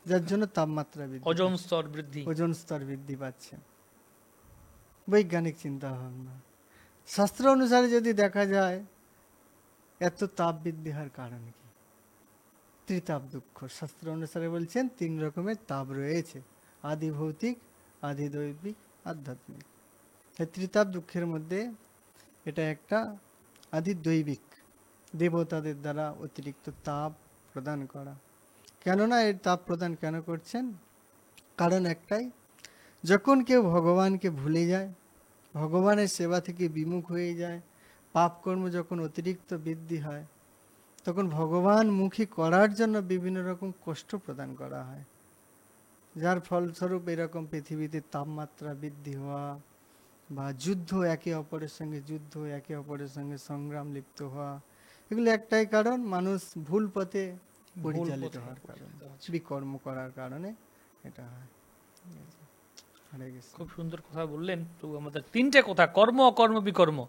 S3: যার জন্য তাপমাত্রা বৃদ্ধি,
S1: ওজোন স্তর বৃদ্ধি।
S3: ওজোন স্তর বৃদ্ধি পাচ্ছে। বৈজ্ঞানিক চিন্তা ভাবনা। শাস্ত্র অনুসারে যদি দেখা যায় এত তাপ বৃদ্ধি হওয়ার কারণ কি, ত্রিতাপ দুঃখ। শাস্ত্র অনুসারে বলছেন 3 রকমের তাপ রয়েছে, আদি ভৌতিক, আদি দৈবিক, আধ্যাত্মিক। এই ত্রিতাপ দুঃখের মধ্যে এটা একটা আদি দৈবিক, দেবতাদের দ্বারা অতিরিক্ত তাপ প্রদান করা। কেননা এর তাপ প্রদান কেন করছেন, কারণ একটাই, যখন কেউ ভগবানকে ভুলে যায়, ভগবানের সেবা থেকে বিমুখ হয়ে যায়, পাপকর্ম যখন অতিরিক্ত বৃদ্ধি হয়, তখন ভগবান মুখী করার জন্য বিভিন্ন রকম কষ্ট প্রদান করা হয়, যার ফলস্বরূপ এরকম পৃথিবীতে তাপমাত্রা বৃদ্ধি হওয়া বা যুদ্ধ, একে অপরের সঙ্গে যুদ্ধ, একে অপরের সঙ্গে সংগ্রাম লিপ্ত হওয়া, এগুলো একটাই কারণ, মানুষ ভুল পথে পরিচালিত হওয়ার কারণে, বিকর্ম করার কারণে এটা হয়। হরে কৃষ্ণ।
S1: খুব সুন্দর কথা বললেন তো। আমাদের 3টে কথা, কর্ম, অকর্ম, বিকর্ম।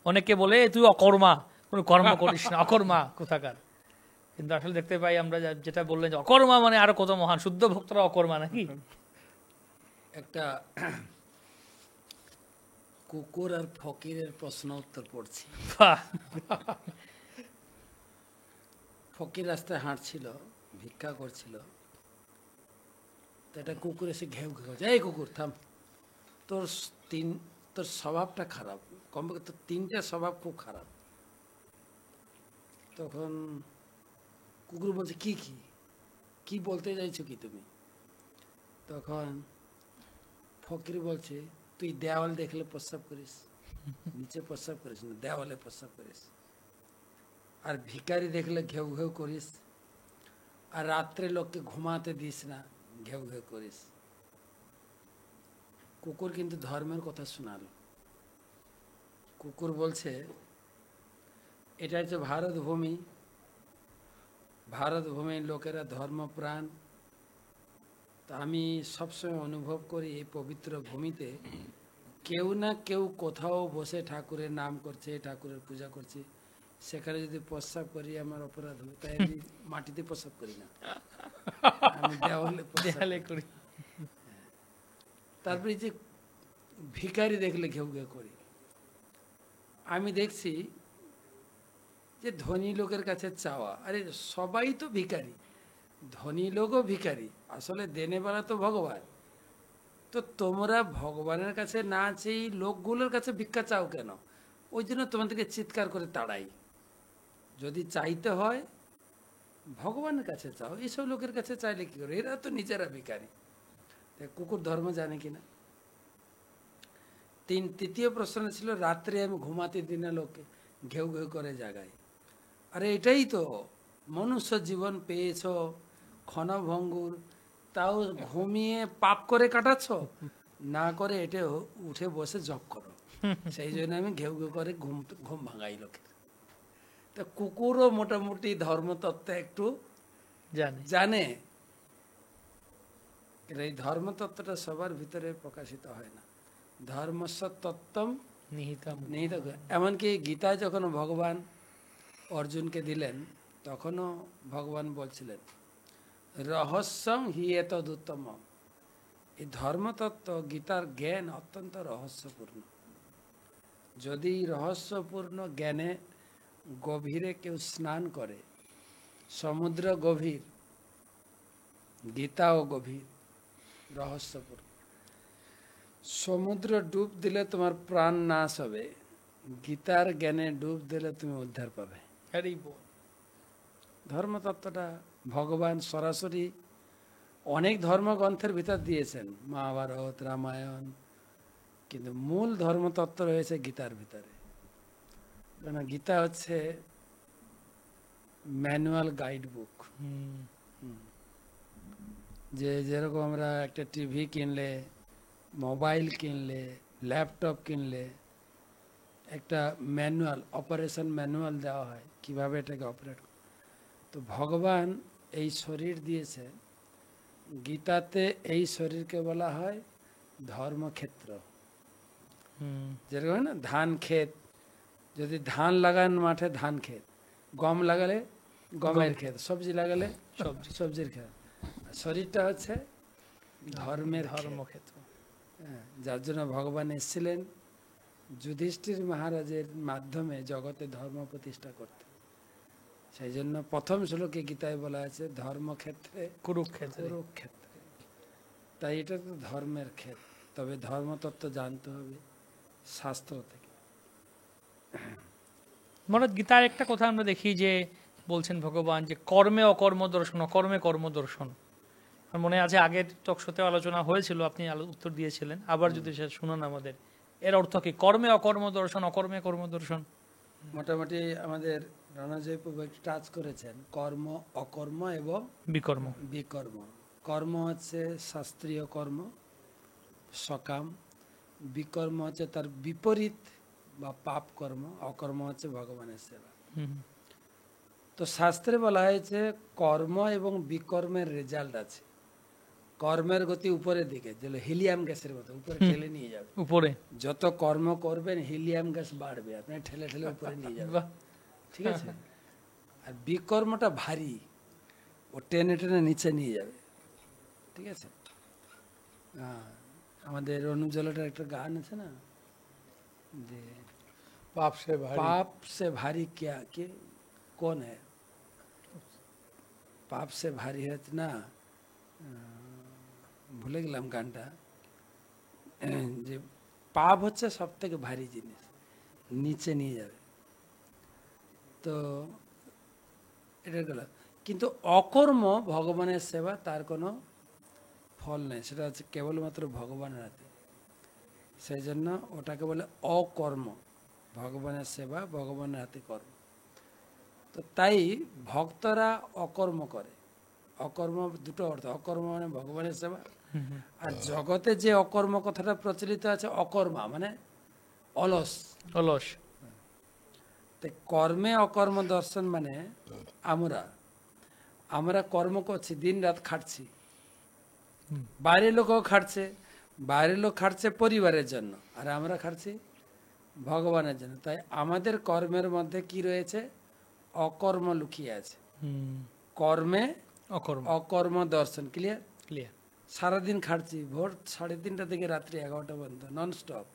S1: অনেকে বলে তুই অকর্মা, কোনো কর্ম করিস না, অকর্মা কোথাকার। কিন্তু আসলে দেখতে পাই আমরা যেটা বললেন যে অকর্মা মানে আরো কত মহান, শুদ্ধ ভক্তরা অকর্মা নাকি।
S2: একটা কুকুর আর ফকিরের প্রশ্ন উত্তর পড়ছি।
S1: বাহ,
S2: ফকির রাস্তায় হাঁটছিল, ভিক্ষা করছিল, তো একটা কুকুর এসে ঘেউ ঘেউ করছে, এই কুকুর থাম, তোর স্বভাবটা খারাপ, কমপক্ষে তোর 3টে স্বভাব খুব খারাপ। তখন কুকুর বলছে কি কি কি বলতে চাইছো কি তুমি? তখন ফকির বলছে, তুই দেওয়াল দেখলে প্রস্রাব করিস, নিচে প্রস্রাব করিস না, দেওয়ালে প্রস্রাব করিস, আর ভিখারি দেখলে ঘেউ ঘেউ করিস, আর রাত্রে লোককে ঘুমাতে দিস না, ঘেউ ঘেউ করিস। কুকুর কিন্তু ধর্মের কথা শোনালো। কুকুর বলছে, এটা হচ্ছে ভারত ভূমি, ভারত ভূমির লোকেরা ধর্মপ্রাণ। তা আমি সবসময় অনুভব করি এই পবিত্র ভূমিতে কেউ না কেউ কোথাও বসে ঠাকুরের নাম করছে, ঠাকুরের পূজা করছে, সেখানে যদি প্রস্রাব করি আমার অপরাধ হবে, তাই আমি মাটিতে প্রস্রাব করি না, আমি দেওয়ালে
S1: দেয়ালে করি।
S2: তারপরে যে ভিখারি দেখলে ঘেউ ঘেউ করি। আমি দেখছি যে ধনী লোকের কাছে চাওয়া, আরে সবাই তো ভিখারি, ধনী লোকও ভিখারি, আসলে দেনেওয়ালা তো ভগবান। তো তোমরা ভগবানের কাছে না চেয়ে লোকগুলোর কাছে ভিক্ষা চাও কেন? ওই জন্য তোমাদেরকে চিৎকার করে তাড়াই। যদি চাইতে হয় ভগবানের কাছে চাও, এইসব লোকের কাছে চাইলে কি করে, এরা তো নিজেরা ভিখারি। কুকুর ধর্ম জানে কিনা। তৃতীয় প্রশ্ন ছিল, রাত্রে আমি ঘুমাতে দিই না লোককে, ঘেউ ঘেউ করে জাগাই। আরে এটাই তো মনুষ্য জীবন পেয়েছ ক্ষণভঙ্গুর, তাও ঘুমিয়ে পাপ করে কাটাচ্ছ, না করে এটা উঠে বসে জপ করো। সেই জন্য আমি ঘেউ ঘেউ করে ঘুম ভাঙাই লোকের। তা কুকুরও মোটামুটি ধর্মতত্ত্ব একটু জানে। এই ধর্মতত্ত্বটা সবার ভিতরে প্রকাশিত হয় না। ধর্মস্ব তত্ত্বম
S1: নিহিতম।
S2: নিহিত। এমনকি গীতায় যখন ভগবান অর্জুনকে দিলেন, তখনও ভগবান বলছিলেন রহস্যং হি এতদুত্তম। এই ধর্মতত্ত্ব গীতার জ্ঞান অত্যন্ত রহস্যপূর্ণ। যদি রহস্যপূর্ণ জ্ঞানে গভীরে কেউ স্নান করে, সমুদ্র গভীর, গীতাও গভীর, রহস্যপূর্ণ। সমুদ্র ডুব দিলে তোমার প্রাণ নাশ হবে, গীতার জ্ঞানে ডুব দিলে তুমি উদ্ধার পাবে।
S1: হরি বল।
S2: ধর্মতত্ত্বটা ভগবান সরাসরি অনেক ধর্মগ্রন্থের ভিতর দিয়েছেন, মহাভারত, রামায়ণ, কিন্তু মূল ধর্মতত্ত্ব রয়েছে গীতার ভিতরে। কেন গীতা হচ্ছে ম্যানুয়াল গাইড বুক। যে যেরকম আমরা একটা টিভি কিনলে, মোবাইল কিনলে, ল্যাপটপ কিনলে একটা ম্যানুয়াল, অপারেশন ম্যানুয়াল দেওয়া হয় কিভাবে এটাকে অপারেট। তো ভগবান এই শরীর দিয়েছে, গীতাতে এই শরীরকে বলা হয় ধর্মক্ষেত্র। যেরকম না ধান ক্ষেত, যদি ধান লাগান মাঠে ধান ক্ষেত, গম লাগালে গমের ক্ষেত, সবজি লাগালে সবজির ক্ষেত। শরীরটা হচ্ছে ধর্মের
S1: ধর্মক্ষেত্র।
S2: হ্যাঁ, যার জন্য ভগবান এসেছিলেন যুধিষ্ঠির মহারাজের মাধ্যমে জগতে ধর্ম প্রতিষ্ঠা করতে। সেই জন্য প্রথম শ্লোকে গীতায় বলা আছে ধর্মক্ষেত্রে
S1: কুরুক্ষেত্র।
S2: কুরুক্ষেত্রে। তাই এটা তো ধর্মের ক্ষেত্র, তবে ধর্মতত্ত্ব জানতে হবে শাস্ত্র থেকে।
S1: মহারাজ, গীতার একটা কথা আমরা দেখি যে বলছেন ভগবান যে কর্মে অকর্ম দর্শন, অকর্মে কর্ম দর্শন। আমার মনে আছে আগের টকশোতে আলোচনা হয়েছিল, আপনি উত্তর দিয়েছিলেন, আবার যদি সে শুনুন আমাদের। এর অর্থ কি? কর্মে অকর্ম দর্শন, অকর্মে কর্ম দর্শন।
S2: মোটামুটি আমাদের রানাজয় প্রভু একটু টাচ করেছেন কর্ম, অকর্ম এবং
S1: বিকর্ম।
S2: বিকর্ম। কর্ম হচ্ছে শাস্ত্রীয় কর্ম, সকাম। বিকর্ম হচ্ছে তার বিপরীত বা পাপ কর্ম। অকর্ম হচ্ছে ভগবানের সেবা। তো শাস্ত্রে বলা হয়েছে কর্ম এবং বিকর্মের রেজাল্ট আছে। কর্মের গতি উপরের দিকে, যেগুলো হিলিয়াম গ্যাসের মতো উপরে ঠেলে নিয়ে যাবে।
S1: উপরে
S2: যত কর্ম করবেন হিলিয়াম গ্যাস বাড়বে, আপনি ঠেলে ঠেলে উপরে নিয়ে যাবেন।
S1: বাহ।
S2: ঠিক আছে। আর বিকর্মটা ভারী, ও টেনে টেনে নিচে নিয়ে যাবে। ঠিক আছে। আমাদের অনুজলাটার একটা গান আছে না, যে
S4: पाप से भारी
S2: पाप से भारी क्या के कौन है, পাপ সে ভারী হচ্ছে না, ভুলে গেলাম গানটা। যে পাপ হচ্ছে সব থেকে ভারী জিনিস, নিচে নিয়ে যাবে। তো এটা গেল। কিন্তু অকর্ম ভগবানের সেবা, তার কোনো ফল নেই, সেটা হচ্ছে কেবলমাত্র ভগবানের হাতে। সেই জন্য ওটাকে বলে অকর্ম। ভগবানের সেবা ভগবানের হাতে কর্ম। তো তাই ভক্তরা অকর্ম করে। অকর্ম দুটো অর্থ, অকর্ম মানে ভগবানের সেবা, আর জগতে যে অকর্ম কথাটা প্রচলিত আছে, অকর্মা মানে অলস।
S1: অলস।
S2: তো কর্মে অকর্ম দর্শন মানে আমরা কর্ম করছি, দিন রাত খাটছি, বাইরের লোকও খাটছে, বাইরের লোক খাটছে পরিবারের জন্য, আর আমরা খাটছি ভগবানের জন্য। তাই আমাদের কর্মের মধ্যে কি রয়েছে? অকর্ম লুকিয়ে আছে। কর্মে
S1: অকর্ম।
S2: অকর্ম দর্শন। ক্লিয়ার?
S1: ক্লিয়ার।
S2: সারাদিন খাটছি, ভোর 3:30 থেকে রাত্রি 11টা পর্যন্ত নন স্টপ।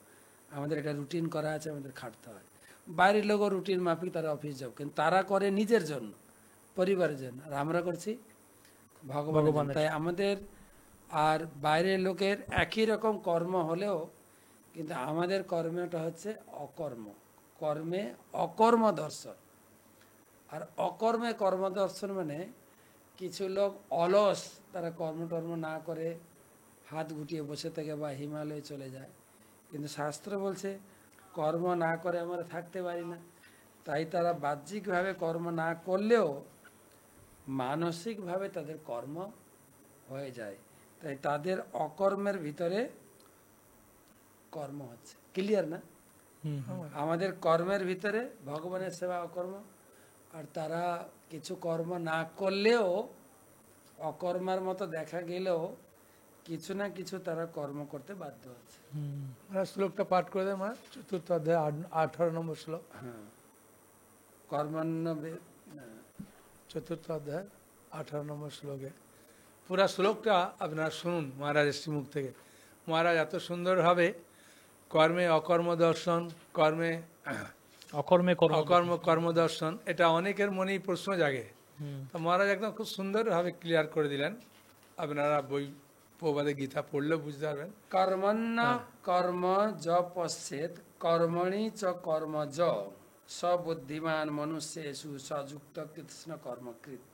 S2: আমাদের একটা রুটিন করা আছে, আমাদের খাটতে হয়। বাইরের লোকও রুটিন মাফিক তারা অফিস যাও, কিন্তু তারা করে নিজের জন্য, পরিবারের জন্য, আর আমরা করছি ভগবানের। তাই আমাদের আর বাইরের লোকের একই রকম কর্ম হলেও কিন্তু আমাদের কর্মটা হচ্ছে অকর্ম। কর্মে অকর্ম দর্শন। আর অকর্মে কর্মদর্শন মানে কিছু লোক অলস, তারা কর্মটর্ম না করে হাত গুটিয়ে বসে থেকে বা হিমালয়ে চলে যায়। কিন্তু শাস্ত্র বলছে কর্ম না করে আমরা থাকতে পারি না। তাই তারা বাহ্যিকভাবে কর্ম না করলেও মানসিকভাবে তাদের কর্ম হয়ে যায়। তাই তাদের অকর্মের ভিতরে কর্ম হচ্ছে। ক্লিয়ার না? আমাদের কর্মের ভিতরে ভগবানের সেবা অকর্ম, আর তারা কিছু কর্ম না করলেও অকর্মার মতো দেখা গেলেও কিছু না কিছু তারা কর্ম করতে বাধ্য হচ্ছে।
S4: श्लोकটা পাঠ করে দেয় মা, 4th অধ্যায় 18 নম্বর শ্লোক।
S2: হ্যাঁ। কর্মণ্য
S4: চতুর্থ অধ্যায় 18 নম্বর শ্লোকে পুরা শ্লোকটা আপনারা শুনুন মহারাজের শ্রীমুখ থেকে। মহারাজ এত সুন্দরভাবে কর্মে অকর্ম দর্শন, কর্মে অকর্ম কর্ম দর্শন, এটা অনেকের মনেই প্রশ্ন জাগে। তো মহারাজ একদম খুব সুন্দরভাবে ক্লিয়ার করে দিলেন। আপনারা বই প্রবাদে গীতা পড়লেও বুঝতে পারবেন।
S2: কর্মণ্য কর্ম য পশ্চেত কর্মণি চ কর্ম য সবুদ্ধিমান মনুষ্যেষু সযুক্ত কৃষ্ণ কর্মকৃত।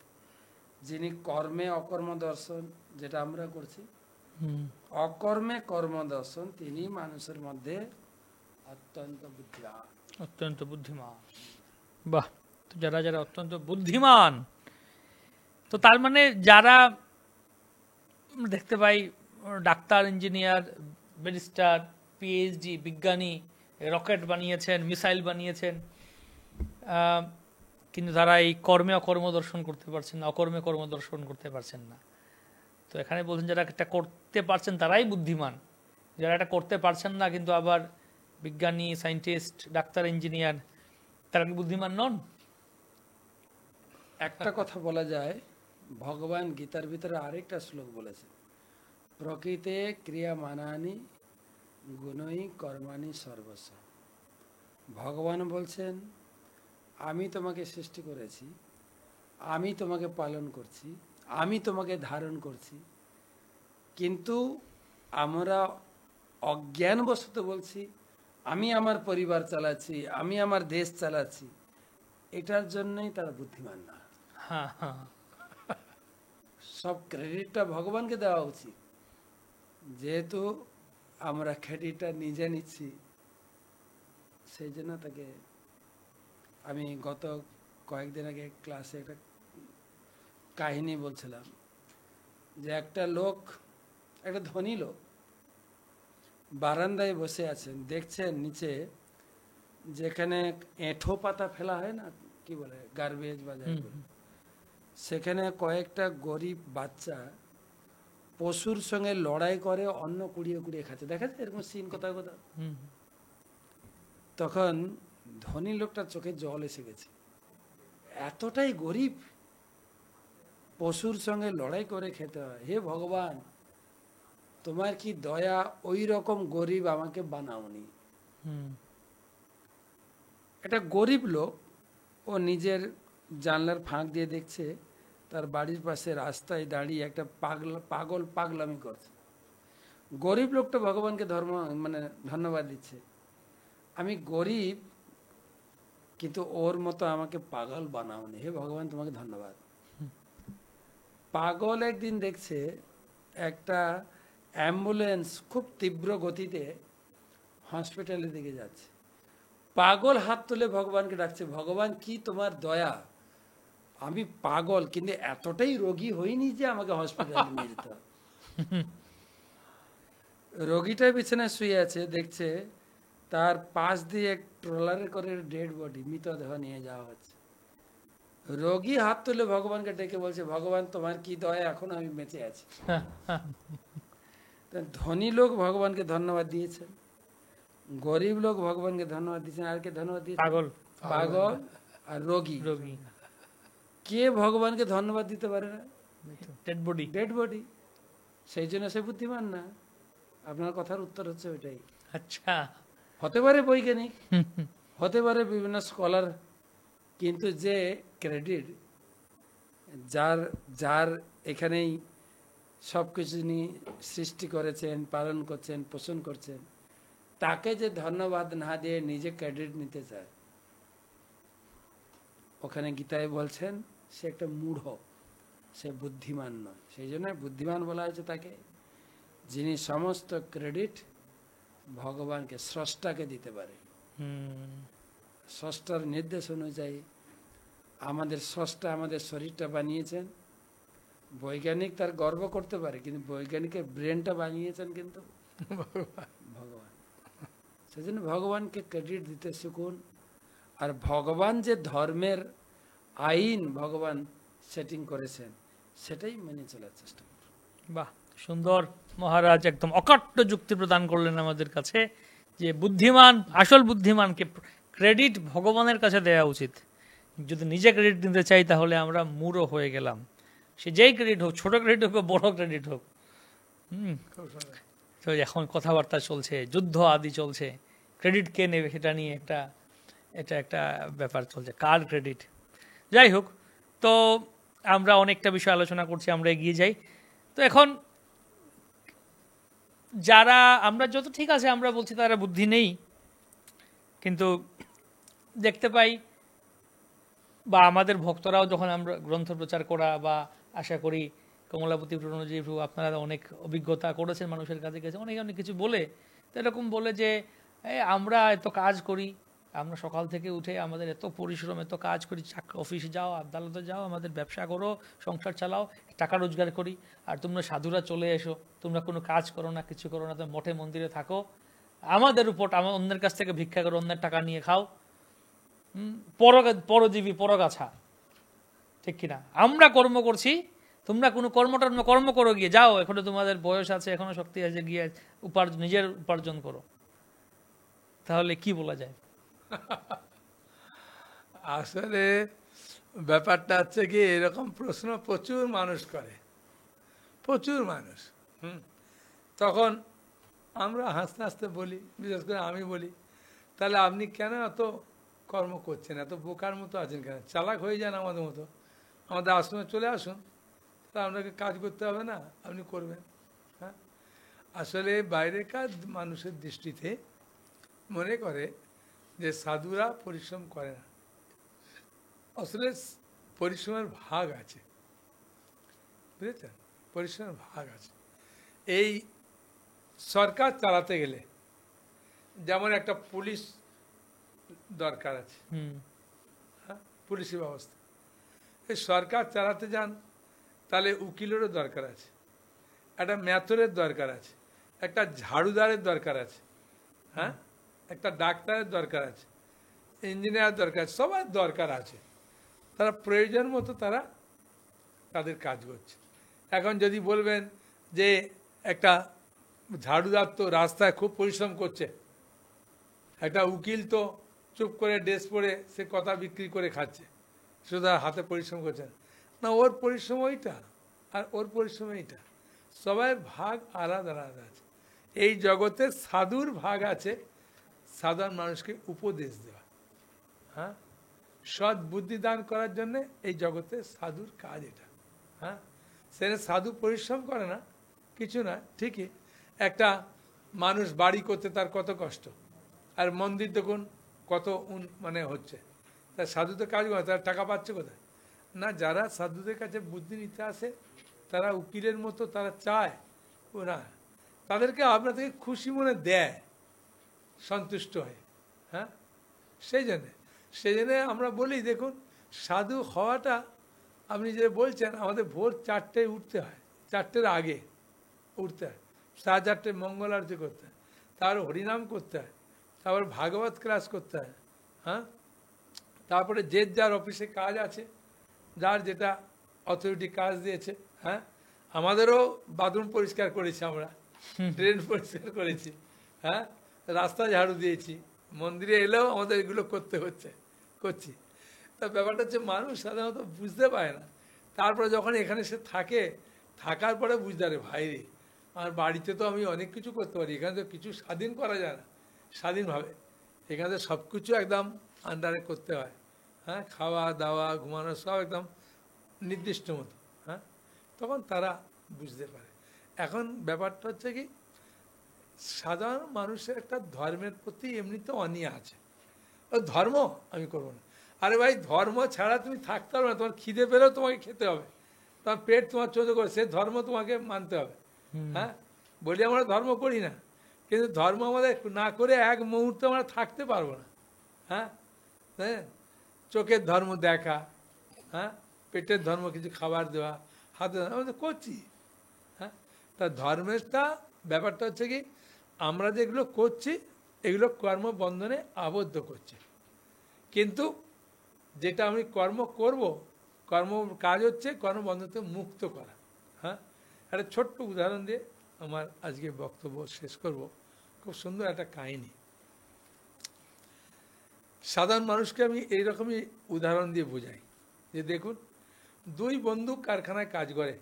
S2: যিনি কর্মে অকর্ম দর্শন, যেটা আমরা করছি, অকর্মে কর্ম দর্শন, তিনি মানুষের মধ্যে অত্যন্ত বুদ্ধিমান।
S1: অত্যন্ত বুদ্ধিমান। বাহ, তো যারা যারা অত্যন্ত বুদ্ধিমান, তো তার মানে যারা দেখতে পাই ডাক্তার, ইঞ্জিনিয়ার, ব্যারিস্টার, পিএইচডি, বিজ্ঞানী, রকেট বানিয়েছেন, মিসাইল বানিয়েছেন, কিন্তু তারা এই কর্মে অকর্ম দর্শন করতে পারছেন না, অকর্মে কর্ম দর্শন করতে পারছেন না। তো এখানে বলছেন যারা এটা করতে পারছেন তারাই বুদ্ধিমান, যারা এটা করতে পারছেন না কিন্তু আবার বিজ্ঞানী, সায়েন্টিস্ট, ডাক্তার, ইঞ্জিনিয়ার, তারা কি বুদ্ধিমান নন?
S2: একটা কথা বলা যায়, ভগবান গীতার ভিতরে আরেকটা শ্লোক বলেছে, প্রকৃতে ক্রিয়া মানানি গুণই কর্মাণি সর্বস্ব। ভগবান বলছেন আমি তোমাকে সৃষ্টি করেছি, আমি তোমাকে পালন করছি, আমি তোমাকে ধারণ করছি, কিন্তু আমরা অজ্ঞানবশত বলছি আমি আমার পরিবার চালাচ্ছি, আমি আমার দেশ চালাচ্ছি। এটার জন্যই তারা বুদ্ধিমান না।
S1: হ্যাঁ হ্যাঁ,
S2: সব ক্রেডিটটা ভগবানকে দেওয়া উচিত। যেহেতু আমরা ক্রেডিটটা নিজে নিচ্ছি, সেই জন্য তাকে, আমি গত কয়েকদিন আগে ক্লাসে একটা কাহিনী বলছিলাম যে একটা লোক, একটা ধনী লোক বারান্দায় বসে আছেন, দেখছেন নিচে যেখানে এঁঠো পাতা ফেলা হয় না, কি বলে, গার্বেজ বা যাই বলে, সেখানে কয়েকটা গরিব বাচ্চা পশুর সঙ্গে লড়াই করে অন্ন কুড়িয়ে কুড়িয়ে খাচ্ছে। দেখা যায় এরকম সিন কোথাও কোথাও। তখন ধনী লোকটার চোখে জল এসে গেছে, এতটাই গরিব, পশুর সঙ্গে লড়াই করে খেতে হয়। হে ভগবান, তোমার কি দয়া, ওই রকম গরিব আমাকে বানাওনি। একটা গরিব লোক, ও নিজের জানলার ফাঁক দিয়ে দেখছে তার বাড়ির পাশে রাস্তায় দাঁড়িয়ে একটা পাগল পাগলামি করছে। গরিব লোকটা ভগবানকে ধন্যবাদ দিচ্ছে, আমি গরিব কিন্তু ওর মতো আমাকে পাগল বানাওনি, হে ভগবান তোমাকে ধন্যবাদ। পাগল একদিন দেখছে একটা অ্যাম্বুলেন্স খুব তীব্র গতিতে হসপিটালের দিকে যাচ্ছে। পাগল হাত তুলে ভগবানকে ডাকছে, ভগবান কি তোমার দয়া, আমি পাগল কিন্তু এতটাই রোগী হইনি যে আমাকে হসপিটালে নিয়ে যেতে হবে। রোগীটা বিছানায় শুয়ে আছে, দেখছে তার পাশ দিয়ে ট্রলারে করে ডেড বডি, মৃতদেহ নিয়ে যাওয়া হচ্ছে। রোগী হাত তুলে ভগবানকে ডেকে বলছে, ভগবান তোমার কি দয়া, এখন আমি বেঁচে আছি। ধনী লোক ভগবানকে ধন্যবাদ দিয়েছেন, গরিব লোক ভগবানকে ধন্যবাদ দিয়েছেন, আর কে ধন্যবাদ দিয়েছেন? পাগল আর রোগী। কে ভগবানকে ধন্যবাদ দিতে পারে না? Dead body. সেই জন্য সে বুদ্ধিমান না। আপনার কথার উত্তর হচ্ছে ওইটাই।
S1: আচ্ছা,
S2: হতে পারে বৈজ্ঞানিক, হতে পারে বিভিন্ন স্কলার, কিন্তু যে ক্রেডিট, যার এখানেই সবকিছু নিয়ে সৃষ্টি করেছেন, পালন করছেন, পোষণ করছেন, তাকে যে ধন্যবাদ না দিয়ে নিজে ক্রেডিট নিতে চায়, ওখানে গীতায় বলছেন সে একটা মূঢ়, সে বুদ্ধিমান নয়। সেই জন্য বুদ্ধিমান বলা হয়েছে তাকে, যিনি সমস্ত ক্রেডিট ভগবানকে, স্রষ্টাকে দিতে পারে। স্রষ্টার নির্দেশ অনুযায়ী আমাদের স্রষ্টা আমাদের শরীরটা বানিয়েছেন। বৈজ্ঞানিক তার গর্ব করতে পারে, কিন্তু বৈজ্ঞানিকের ব্রেনটা বানিয়েছেন কিন্তু ভগবান। সেজন্য ভগবানকে ক্রেডিট দিতে শিখুন। আর ভগবান যে ধর্মের আইন ভগবান সেটিং করেছেন, সেটাই মেনে চলার চেষ্টা করুন।
S1: বাহ, সুন্দর। মহারাজ একদম অকাট্য যুক্তি প্রদান করলেন আমাদের কাছে যে বুদ্ধিমান, আসল বুদ্ধিমানকে ক্রেডিট ভগবানের কাছে দেওয়া উচিত, যদি নিজে ক্রেডিট নিতে চাই তাহলে আমরা মূঢ় হয়ে গেলাম। সে যেই ক্রেডিট হোক, ছোট ক্রেডিট হোক বা বড় ক্রেডিট হোক।
S4: খুব সুন্দর।
S1: তো এখন কথাবার্তা চলছে, যুদ্ধ আদি চলছে, ক্রেডিট কে নেবে সেটা নিয়ে এটা একটা ব্যাপার চলছে, কার ক্রেডিট। যাই হোক, তো আমরা অনেকটা বিষয় আলোচনা করছি, আমরা এগিয়ে যাই। তো এখন যারা আমরা যত ঠিক আছে আমরা বলছি তারা বুদ্ধি নেই, কিন্তু দেখতে পাই বা আমাদের ভক্তরাও যখন আমরা গ্রন্থ প্রচার করা বা আশা করি কমলাপতি প্রণজি প্রভু আপনারা অনেক অভিজ্ঞতা করেছেন, মানুষের কাছে গেছে, অনেক অনেক কিছু বলে, তো এরকম বলে যে আমরা এত কাজ করি, আমরা সকাল থেকে উঠে আমাদের এত পরিশ্রম, এত কাজ করি, অফিসে যাও, আদালতে যাও, আমাদের ব্যবসা করো, সংসার চালাও, টাকা রোজগার করি, আর তোমরা সাধুরা চলে এসো, তোমরা কোনো কাজ করো না, কিছু করো না, তোমরা মঠে মন্দিরে থাকো, আমাদের উপর অন্যের কাছ থেকে ভিক্ষা করো, অন্যের টাকা নিয়ে খাও, পরজীবী পরগাছা, ঠিক কিনা? আমরা কর্ম করছি, তোমরা কোনো কর্ম করো, গিয়ে যাও, এখনো তোমাদের বয়স আছে, এখনো শক্তি আছে, গিয়ে নিজের উপার্জন করো। তাহলে কি বলা যায়?
S4: আসলে ব্যাপারটা হচ্ছে কি, এরকম প্রশ্ন প্রচুর মানুষ করে, প্রচুর মানুষ। তখন আমরা হাসতে হাসতে বলি, বিশেষ করে আমি বলি, তাহলে আপনি কেন এত কর্ম করছেন, এত বোকার মতো আছেন কেন? চালাক হয়ে যান আমাদের মতো, আমাদের আশ্রমে চলে আসুন, তাহলে আপনাকে কাজ করতে হবে না, আপনি করবেন। হ্যাঁ, আসলে বাইরের কাজ মানুষের দৃষ্টিতে মনে করে যে সাধুরা পরিশ্রম করে না। আসলে পরিশ্রমের ভাগ আছে, বুঝেছেন? পরিশ্রমের ভাগ আছে। এই সরকার চালাতে গেলে যেমন একটা পুলিশ দরকার আছে, হ্যাঁ, পুলিশি ব্যবস্থা। এই সরকার চালাতে যান তাহলে উকিলেরও দরকার আছে, একটা ম্যাথরের দরকার আছে, একটা ঝাড়ুদারের দরকার আছে, হ্যাঁ, একটা ডাক্তারের দরকার আছে, ইঞ্জিনিয়ার দরকার, সবার দরকার আছে। তারা প্রয়োজন মতো তারা তাদের কাজ করছে। এখন যদি বলবেন যে একটা ঝাড়ুদার তো রাস্তায় খুব পরিশ্রম করছে, একটা উকিল তো চুপ করে ড্রেস পরে সে কথা বিক্রি করে খাচ্ছে, শুধু তার হাতে পরিশ্রম করছে না, ওর পরিশ্রম ওইটা আর ওর পরিশ্রম এইটা, সবাই ভাগ আলাদা আলাদা আছে। এই জগতে সাধুর ভাগ আছে সাধারণ মানুষকে উপদেশ দেওয়া, হ্যাঁ, সৎ বুদ্ধি দান করার জন্য এই জগতে সাধুর কাজ এটা। হ্যাঁ, সে সাধু পরিশ্রম করে না, কিছু না, ঠিকই। একটা মানুষ বাড়ি করতে তার কত কষ্ট, আর মন্দির দেখুন কত মানে হচ্ছে, তার সাধু তো কাজ করে, তারা টাকা পাচ্ছে কোথায়? না, যারা সাধুদের কাছে বুদ্ধি নিতে আসে তারা উকিলের মতো তারা চায় ওরা, তাদেরকে আপনাদেরকে খুশি মনে দেয়, সন্তুষ্ট হয়। হ্যাঁ, সেই জন্যে আমরা বলি, দেখুন সাধু হওয়াটা আপনি যে বলছেন, আমাদের ভোর 4টায় উঠতে হয়, 4টের আগে উঠতে হয়, 4:30 মঙ্গল আরতি করতে হয়, তার হরিনাম করতে হয়, তারপর ভাগবত ক্লাস করতে হয়। হ্যাঁ, তারপরে যে যার অফিসে কাজ আছে, যার যেটা অথরিটি কাজ দিয়েছে। হ্যাঁ, আমাদেরও বাথরুম পরিষ্কার করেছি, আমরা ট্রেন পরিষ্কার করেছি, হ্যাঁ, রাস্তা ঝাড়ু দিয়েছি, মন্দিরে এলেও আমাদের এগুলো করছি। তা ব্যাপারটা হচ্ছে মানুষ সাধারণত বুঝতে পারে না, তারপরে যখন এখানে সে থাকার পরে বুঝতে পারে, ভাই রে, আমার বাড়িতে তো আমি অনেক কিছু করতে পারি, এখানে তো কিছু স্বাধীন করা যায় না স্বাধীনভাবে, এখানে সব কিছু একদম আন্ডারে করতে হয়। হ্যাঁ, খাওয়া দাওয়া ঘুমানো সব একদম নির্দিষ্ট মতো। হ্যাঁ, তখন তারা বুঝতে পারে। এখন ব্যাপারটা হচ্ছে কি, সাধারণ মানুষের একটা ধর্মের প্রতি এমনিতে অনীহা আছে, ও ধর্ম আমি করবো না। আরে ভাই, ধর্ম ছাড়া তুমি থাকতে পারবে না, তোমার খিদে পেলেও তোমাকে খেতে হবে, তোমার পেট তোমার চোদ্দ করে, সে ধর্ম তোমাকে মানতে হবে। হ্যাঁ, বলি আমরা ধর্ম করি না, কিন্তু ধর্ম আমাদের না করে এক মুহূর্তে আমরা থাকতে পারবো না। হ্যাঁ, চোখের ধর্ম দেখা, হ্যাঁ, পেটের ধর্ম কিছু খাবার দেওয়া, হাতে আমরা করছি। হ্যাঁ, তা ধর্মেরটা ব্যাপারটা হচ্ছে কি, আমরা যেগুলো করছি এগুলো কর্মবন্ধনে আবদ্ধ করছে, কিন্তু যেটা আমি কর্ম করব, কাজ হচ্ছে কর্মবন্ধন থেকে মুক্ত করা। হ্যাঁ, একটা ছোট্ট উদাহরণ দিয়ে আমার আজকে বক্তব্য শেষ করব। খুব সুন্দর একটা কাহিনী। সাধারণ মানুষকে আমি এইরকমই উদাহরণ দিয়ে বোঝাই যে দেখুন, দুই বন্ধু কারখানায় কাজ করে,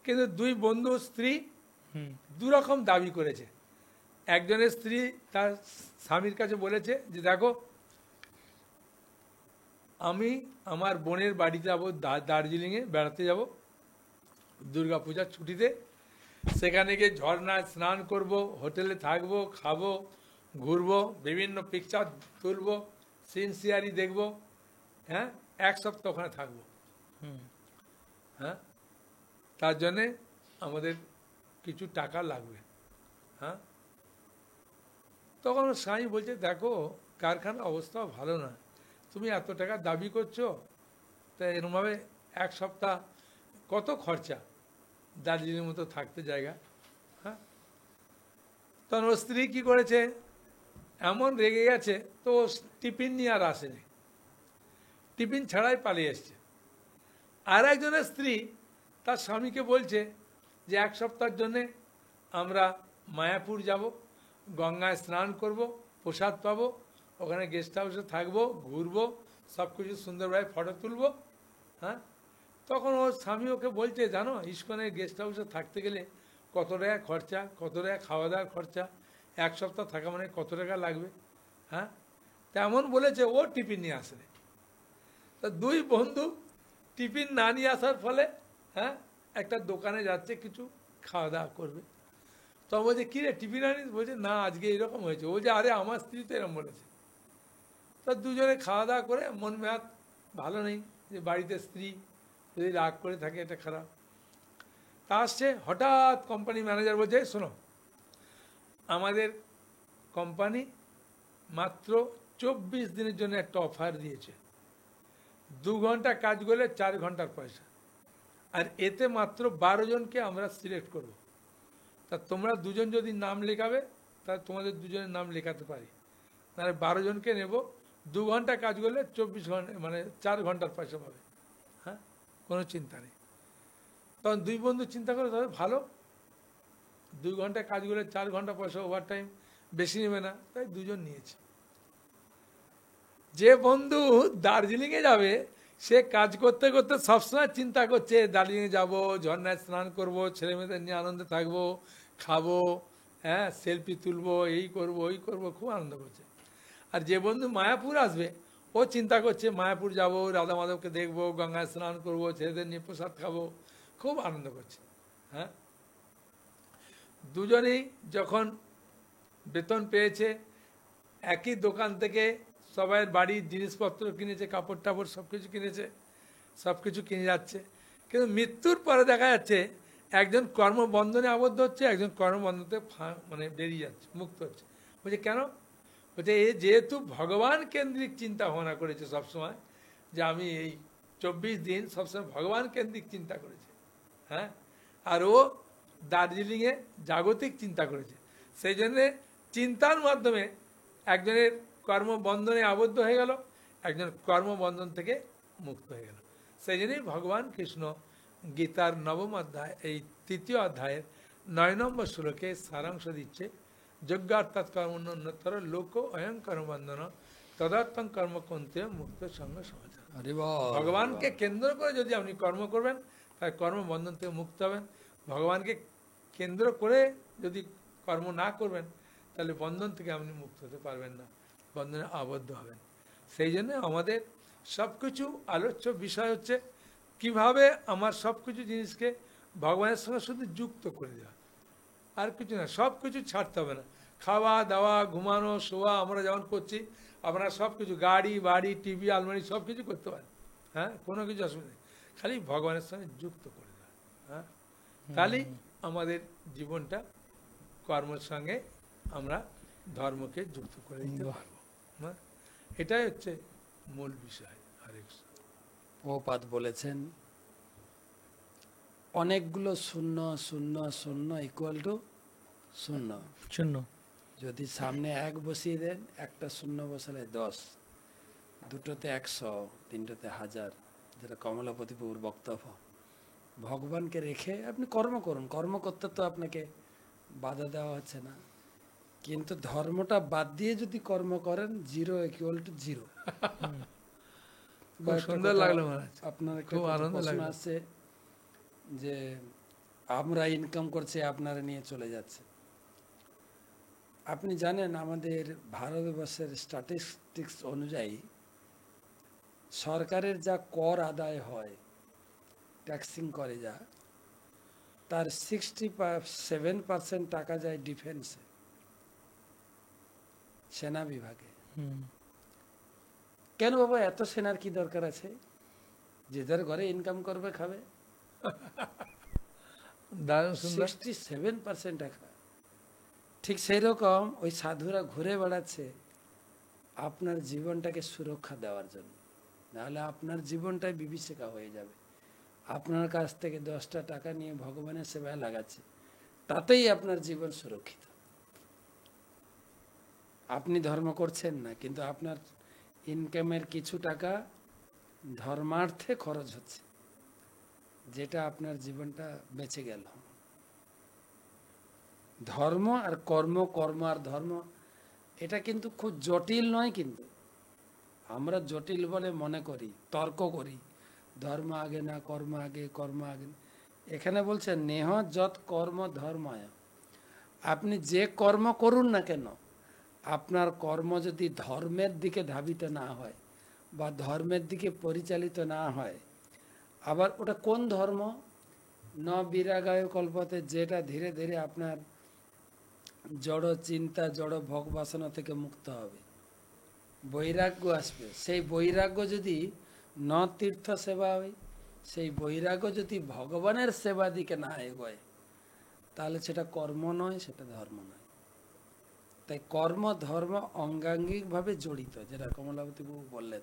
S4: কিন্তু দুই বন্ধু স্ত্রী দুরকম দাবি করেছে। একজনের স্ত্রী তার স্বামীর কাছে বলেছে যে দেখো, আমি আমার বোনের বাড়ি যাব, দার্জিলিংয়ে বেড়াতে যাব দুর্গা পূজার ছুটিতে, সেখানে গিয়ে ঝর্ণায় স্নান করব, হোটেলে থাকবো, খাবো, ঘুরবো, বিভিন্ন পিকচার তুলবো, সিনসিয়ারি দেখবো, হ্যাঁ, এক সপ্তাহ ওখানে থাকবো। হ্যাঁ, তার জন্যে আমাদের কিছু টাকা লাগবে। হ্যাঁ, তখন ওর স্বামী বলছে দেখো, কারখানার অবস্থা ভালো না, তুমি এত টাকা দাবি করছো, তা এরমভাবে এক সপ্তাহ কত খরচা দার্জিলিং মতো থাকতে জায়গা। হ্যাঁ, তখন ওর স্ত্রী কী করেছে, এমন রেগে গেছে, তো টিফিন নিয়ে আর আসেনি, টিফিন ছাড়াই পালিয়ে এসছে। আর একজনের স্ত্রী তার স্বামীকে বলছে যে এক সপ্তাহের জন্যে আমরা মায়াপুর যাব, গঙ্গায় স্নান করব, প্রসাদ পাবো, ওখানে গেস্ট হাউসে থাকবো, ঘুরবো, সব কিছু সুন্দরভাবে ফটো তুলবো। হ্যাঁ, তখন ওর স্বামী ওকে বলছে জানো, ইস্কনের গেস্ট হাউসে থাকতে গেলে কত টাকা খরচা, কত টাকা খাওয়া দাওয়ার খরচা, এক সপ্তাহ থাকা মানে কত টাকা লাগবে। হ্যাঁ, তেমন বলেছে, ও টিফিন নিয়ে আসেনি। তা দুই বন্ধু টিফিন না নিয়ে আসার ফলে, হ্যাঁ, একটা দোকানে যাচ্ছে, কিছু খাওয়া দাওয়া করবে। তখন বলছে কী রে, টিফিন আনিস? বলছে না, আজকে এরকম হয়েছে। বলছে আরে আমার স্ত্রী তো এরকম বলেছে। তা দুজনে খাওয়া দাওয়া করে মন মেয়াদ ভালো নেই, যে বাড়িতে স্ত্রী যদি রাগ করে থাকে এটা খারাপ। তা আসছে, হঠাৎ কোম্পানি ম্যানেজার বলছে শোনো, আমাদের কোম্পানি মাত্র 24 দিনের জন্য একটা অফার দিয়েছে, 2 ঘন্টা কাজ করলে 4 ঘন্টার পয়সা, আর এতে মাত্র 12 জনকে আমরা সিলেক্ট করব। তা তোমরা দুজন যদি নাম লেখাবে, তাহলে তোমাদের দুজনের নাম লেখাতে পারি, তাহলে 12 জনকে নেব, 2 ঘন্টা কাজ করলে 24 ঘন্টা মানে 4 ঘন্টার পয়সা পাবে। হ্যাঁ, কোনো চিন্তা নেই। তখন দুই বন্ধু চিন্তা করে, তবে ভালো, 2 ঘন্টা কাজ করলে 4 ঘন্টা পয়সা, ওভার টাইম বেশি নেবে না, তাই দুজন নিয়েছে। যে বন্ধু দার্জিলিংয়ে যাবে, সে কাজ করতে করতে সবসময় চিন্তা করছে দার্জিলিংয়ে যাব, ঝর্ণায় স্নান করব, ছেলে মেয়েদের নিয়ে আনন্দে থাকবো, খাবো, হ্যাঁ, সেলফি তুলবো, এই করব ওই করব, খুব আনন্দ করছে। আর যে বন্ধু মায়াপুর আসবে, ও চিন্তা করছে মায়াপুর যাব, রাধা মাধবকে দেখবো, গঙ্গায় স্নান করব, ছেলেদের নিয়ে প্রসাদ খাবো, খুব আনন্দ করছে। হ্যাঁ, দুজনেই যখন বেতন পেয়েছে, একই দোকান থেকে সবাই বাড়ির জিনিসপত্র কিনেছে, কাপড় টাপড় সব কিছু কিনেছে, সব কিছু কিনে যাচ্ছে। কিন্তু মৃত্যুর পরে দেখা যাচ্ছে একজন কর্মবন্ধনে আবদ্ধ হচ্ছে, একজন কর্মবন্ধতে মানে বেরিয়ে যাচ্ছে, মুক্ত হচ্ছে। বলছে কেন? বলছে এ যেহেতু ভগবান কেন্দ্রিক চিন্তা ভাবনা করেছে সবসময়, যে আমি এই 24 দিন সবসময় ভগবান কেন্দ্রিক চিন্তা করেছে। হ্যাঁ, আর ও দার্জিলিংয়ে জাগতিক চিন্তা করেছে, সেই জন্যে চিন্তার মাধ্যমে একজনের কর্মবন্ধনে আবদ্ধ হয়ে গেল, একজন কর্মবন্ধন থেকে মুক্ত হয়ে গেল। সেই জন্যই ভগবান কৃষ্ণ গীতার 9ম অধ্যায় এই 3য় অধ্যায়ের 9 নম্বর শ্লোকে সারাংশ দিচ্ছে, যজ্ঞার্থাৎ কর্মোন্নতর লোক অয়ং কর্মবন্ধন তদাত্ম কর্ম কন্তে মুক্ত সঙ্গ সমাচার। ভগবানকে কেন্দ্র করে যদি আপনি কর্ম করবেন, তাহলে কর্মবন্ধন থেকে মুক্ত হবেন। ভগবানকে কেন্দ্র করে যদি কর্ম না করবেন, তাহলে বন্ধন থেকে আপনি মুক্ত হতে পারবেন না, বন্ধনে আবদ্ধ হবেন। সেই জন্য আমাদের সব কিছু আলোচ্য বিষয় হচ্ছে কিভাবে আমার সব কিছু জিনিসকে ভগবানের সঙ্গে শুধু যুক্ত করে দেওয়া, আর কিছু না। সব কিছু ছাড়তে হবে না, খাওয়া দাওয়া, ঘুমানো, শোয়া আমরা যেমন করছি, আপনারা সব কিছু, গাড়ি বাড়ি টিভি আলমারি সব কিছু করতে পারেন। হ্যাঁ, কোনো কিছু অসুবিধা নেই, খালি ভগবানের সঙ্গে যুক্ত করে দেওয়া। হ্যাঁ, তাহলেই আমাদের জীবনটা কর্মের সঙ্গে আমরা ধর্মকে যুক্ত করে দিতে পারবো। হ্যাঁ, এটাই হচ্ছে মূল বিষয়। হরে কৃষ্ণ।
S2: প্রভুপাদ বলেছেন অনেকগুলো শূন্য শূন্য শূন্য ইকুয়াল টু শূন্য।
S1: শূন্য।
S2: যদি সামনে 1 বসিয়ে দেন, একটা শূন্য বসালে 10, দুটোতে 100, তিনটোতে 1000, যেটা কমলাপতি প্রভুর বক্তব্য। ভগবানকে রেখে আপনি কর্ম করুন, কর্ম করতে তো আপনাকে বাধা দেওয়া হচ্ছে না, কিন্তু ধর্মটা বাদ দিয়ে যদি কর্ম করেন, 0 = 0।
S4: খুব সুন্দর লাগলো মহারাজ,
S2: আপনার একটা
S4: খুব
S2: কথা
S4: আনন্দ
S2: প্রশ্ন
S4: লাগলো।
S2: আছে যে আমরা ইনকাম করছি, আপনারা নিয়ে চলে যাচ্ছে। আপনি জানেন আমাদের ভারতবর্ষের স্ট্যাটিস্টিক্স অনুযায়ী সরকারের যা কর আদায় হয়, ট্যাক্সিং করে যা, তার 67% টাকা যায় ডিফেন্সে, সেনা বিভাগে। কেন বাবা এত সেনার কি দরকার আছে? যে যার ঘরে ইনকাম করবে খাবে।
S4: দারুণ সুন্দর।
S2: 67% টাকা। ঠিক সেই রকম ওই সাধুরা ঘুরে বেড়াচ্ছে আপনার জীবনটাকে সুরক্ষা দেওয়ার জন্য, নাহলে আপনার জীবনটাই বিভীষিকা হয়ে যাবে। আপনার কাছ থেকে 10টা টাকা নিয়ে ভগবানের সেবায় লাগাচ্ছে, তাতেই আপনার জীবন সুরক্ষিত। আপনি ধর্ম করছেন না, কিন্তু আপনার ইনকামের কিছু টাকা ধর্মার্থে খরচ হচ্ছে, যেটা আপনার জীবনটা বেঁচে গেল। ধর্ম আর কর্ম, কর্ম আর ধর্ম, এটা কিন্তু খুব জটিল নয়। কিন্তু আমরা জটিল বলে মনে করি, তর্ক করি, ধর্ম আগে না কর্ম আগে, কর্ম আগে। এখানে বলছে নেহ যৎ কর্ম ধর্মায়। আপনি যে কর্ম করুন না কেন, আপনার কর্ম যদি ধর্মের দিকে ধাবিত না হয় বা ধর্মের দিকে পরিচালিত না হয়, আবার ওটা কোন ধর্ম? ন বিরাগায় কল্পতে, যেটা ধীরে ধীরে আপনার জড় চিন্তা, জড় ভোগ বাসনা থেকে মুক্ত হবে, বৈরাগ্য আসবে। সেই বৈরাগ্য যদি ন তীর্থ সেবা হয়, সেই বৈরাগ্য যদি ভগবানের সেবা দিকে না এগোয়, তাহলে সেটা কর্ম নয়, সেটা ধর্ম নয়। তাই কর্ম ধর্ম অঙ্গাঙ্গিকভাবে জড়িত। যেটা কমলাবতী বাবু বললেন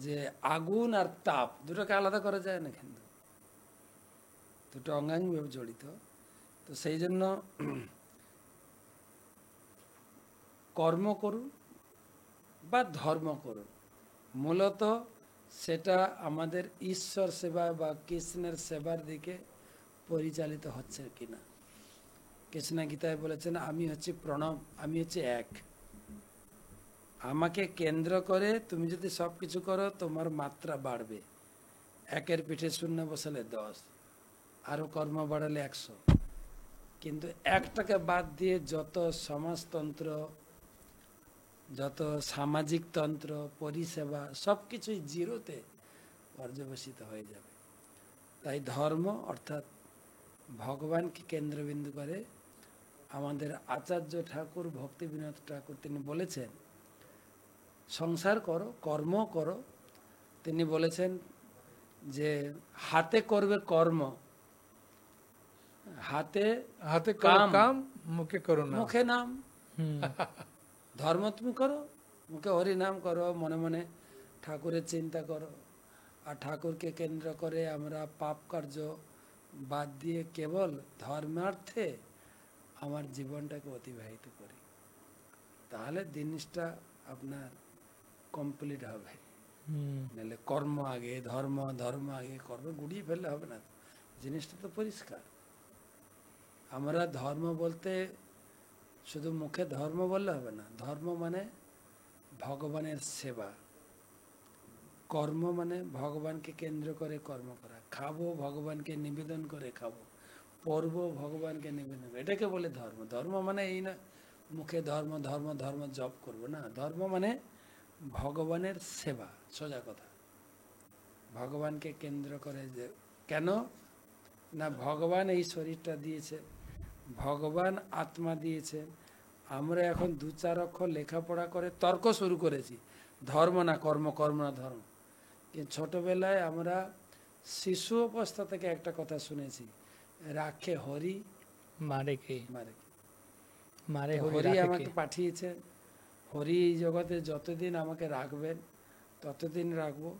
S2: যে আগুন আর তাপ দুটোকে আলাদা করা যায় না, কিন্তু দুটো অঙ্গাঙ্গিকভাবে জড়িত। তো সেই জন্য কর্ম করুন বা ধর্ম করুন, মূলত সেটা আমাদের ঈশ্বর সেবা বা কৃষ্ণের সেবার দিকে পরিচালিত হচ্ছে কিনা। কৃষ্ণ গীতায় বলেছেন আমি হচ্ছি প্রণব, আমি হচ্ছে এক। আমাকে কেন্দ্র করে তুমি যদি সব কিছু করো, তোমার মাত্রা বাড়বে। 1-এর পিঠে 0 বসালে 10, আরও কর্ম বাড়ালে 100। কিন্তু একটাকে বাদ দিয়ে যত সমাজতন্ত্র, যত সামাজিক তন্ত্র, পরিষেবা, সব কিছুই 0তে পর্যবেসিত হয়ে যাবে। তাই ধর্ম অর্থাৎ ভগবানকে কেন্দ্রবিন্দু করে আমাদের আচার্য ঠাকুর, ভক্তি বিনোদ ঠাকুর, তিনি বলেছেন সংসার করো, কর্ম করো। তিনি বলেছেন যে হাতে করবে কর্ম, হাতে
S4: হাতে করো
S2: কাম,
S4: কাম, মুখে করো না।
S2: মুখে নাম। ধর্ম তুমি করো, মুখে হরি নাম করো, মনে মনে ঠাকুরের চিন্তা করো। আর ঠাকুরকে কেন্দ্র করে আমরা পাপ কার্য বাদ দিয়ে কেবল ধর্মার্থে আমার জীবনটাকে অতিবাহিত করি, তাহলে জিনিসটা আপনার কমপ্লিট হবে। নাহলে কর্ম আগে ধর্ম, ধর্ম আগে কর্ম, গুড়িয়ে ফেললে হবে না। জিনিসটা তো পরিষ্কার। আমরা ধর্ম বলতে শুধু মুখে ধর্ম বললে হবে না। ধর্ম মানে ভগবানের সেবা, কর্ম মানে ভগবানকে কেন্দ্র করে কর্ম করা, খাবো ভগবানকে নিবেদন করে খাবো, পড়বো ভগবানকে নিবেদন, এটাকে বলে ধর্ম। ধর্ম মানে এই না মুখে ধর্ম ধর্ম ধর্ম জপ করবো না। ধর্ম মানে ভগবানের সেবা, সোজা কথা। ভগবানকে কেন্দ্র করে, যে কেন না ভগবান এই শরীরটা দিয়েছে, ভগবান আত্মা দিয়েছে। আমরা এখন 2-4 অক্ষর লেখাপড়া করে তর্ক শুরু করেছি, ধর্ম না কর্ম, কর্ম না ধর্ম। কিন্তু ছোটবেলায় আমরা শিশু অবস্থা থেকে একটা কথা শুনেছি, রাখে হরি
S1: মারে কে,
S2: মারে।
S1: মারে হরি
S2: হরি
S1: রাখে
S2: আমাকে
S1: কে।
S2: পাঠিয়েছেন, হরি এই জগতে যতদিন আমাকে রাখবেন ততদিন রাখবো,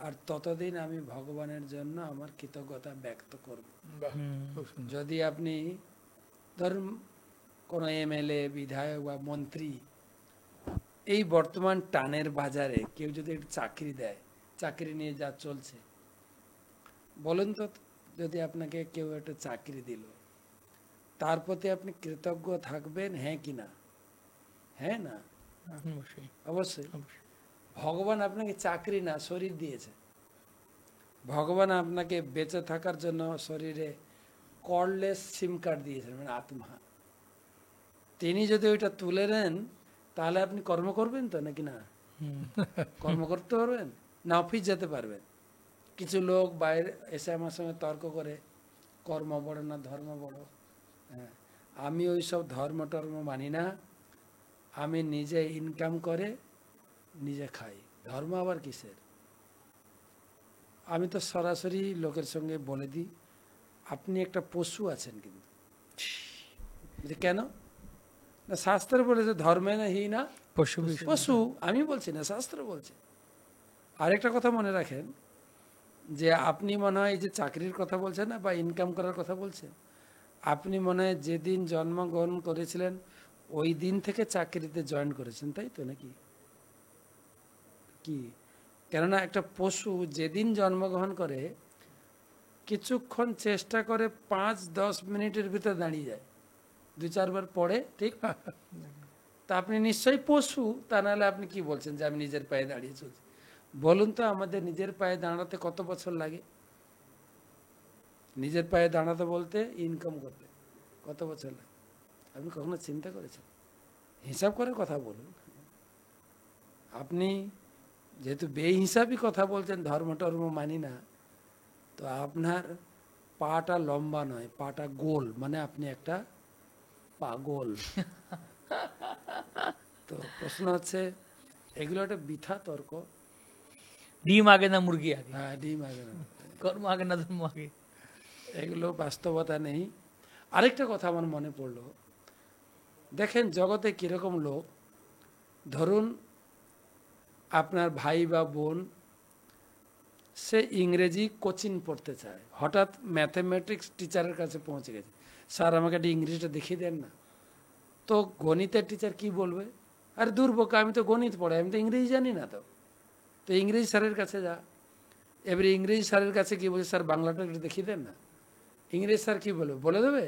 S2: আর ততদিন আমি ভগবানের জন্য আমার কৃতজ্ঞতা ব্যক্ত করব।
S4: বাহ, খুব সুন্দর।
S2: যদি আপনি ধরুন কোনো এমএলএ, বিধায়ক বা মন্ত্রী, এই বর্তমান টানের বাজারে কেউ যদি একটু চাকরি দেয়, চাকরি নিয়ে যা চলছে, বলুন তো, যদি আপনাকে কেউ একটা চাকরি দিল, তার প্রতি আপনি কৃতজ্ঞ থাকবেন, হ্যাঁ কি না? হ্যাঁ না?
S1: অবশ্যই
S2: অবশ্যই।
S1: অবশ্যই।
S2: ভগবান আপনাকে চাকরি না শরীর দিয়েছে। ভগবান আপনাকে বেঁচে থাকার জন্য শরীরে কর্ডলেস সিম কার্ড দিয়েছেন, মানে আত্মা। তিনি যদি ওইটা তুলে নেন তাহলে আপনি কর্ম করবেন তো নাকি না? কর্ম করতে পারবেন না, অফিস যেতে পারবেন। কিছু লোক বাইরে এসে আমার সঙ্গে তর্ক করে কর্ম বড় না ধর্ম বড়। হ্যাঁ, আমি ওই সব ধর্ম টর্ম মানি না। আমি নিজে ইনকাম করে নিজে খাই, ধর্ম আবার কিসের? আমি তো সরাসরি লোকের সঙ্গে বলে দিই, আপনি একটা পশু আছেন কিন্তু। যে কেন না, শাস্ত্র বলেছে ধর্মে না হি না
S1: পশু
S2: পশু। আমি বলছি না, শাস্ত্র বলছে। আরেকটা কথা মনে রাখেন, যে আপনি মনে হয় এই যে চাকরির কথা বলছেন না, বা ইনকাম করার কথা বলছেন, আপনি মনে হয় যেদিন জন্মগ্রহণ করেছিলেন ওই দিন থেকে চাকরিতে জয়েন করেছেন, তাই তো নাকি? কি, কেননা একটা পশু যেদিন জন্মগ্রহণ করে কিছুক্ষণ চেষ্টা করে 5-10 মিনিটের ভিতরে দাঁড়িয়ে যায়, 2-4 বার পড়ে, ঠিক? তা আপনি নিশ্চয়ই পশু, তা নাহলে আপনি কি বলছেন যে আমি নিজের পায়ে দাঁড়িয়ে চলছি? বলুন তো, আমাদের নিজের পায়ে দাঁড়াতে কত বছর লাগে? নিজের পায়ে দাঁড়াতে বলতে ইনকাম করতে কত বছর লাগে? আপনি কখনো চিন্তা করেছেন? হিসাব করে কথা বলুন। আপনি যেহেতু বেহিসাবি কথা বলছেন, ধর্ম টর্ম মানি না, তো আপনার পাটা লম্বা নয়, পাটা গোল, মানে আপনি একটা পাগল। তো প্রশ্ন হচ্ছে, এগুলো একটা বৃথা তর্ক।
S1: ডিম আগে না মুরগি আগে,
S2: হ্যাঁ, ডিম আগে না,
S1: কর্ম আগে না ধর্ম আগে।
S2: এগুলো বাস্তবতা নেই। আরেকটা কথা আমার মনে পড়লো, দেখেন জগতে কিরকম লোক, ধরুন আপনার ভাই বা বোন সে ইংরেজি কোচিং পড়তে চায়, হঠাৎ ম্যাথমেটিক্স টিচারের কাছে পৌঁছে গেছে, স্যার আমাকে একটা ইংরেজিটা দেখিয়ে দেন না। তো গণিতের টিচার কি বলবে, আরে দুর্বোকা, আমি তো গণিত পড়াই, আমি তো ইংরেজি জানি না। তো ইংরেজি স্যারের কাছে যা। এবারে ইংরেজি স্যারের কাছে কি বলছে, স্যার বাংলাটা একটু দেখিয়ে দেন না। ইংরেজি স্যার কি বলবে, বলে দেবে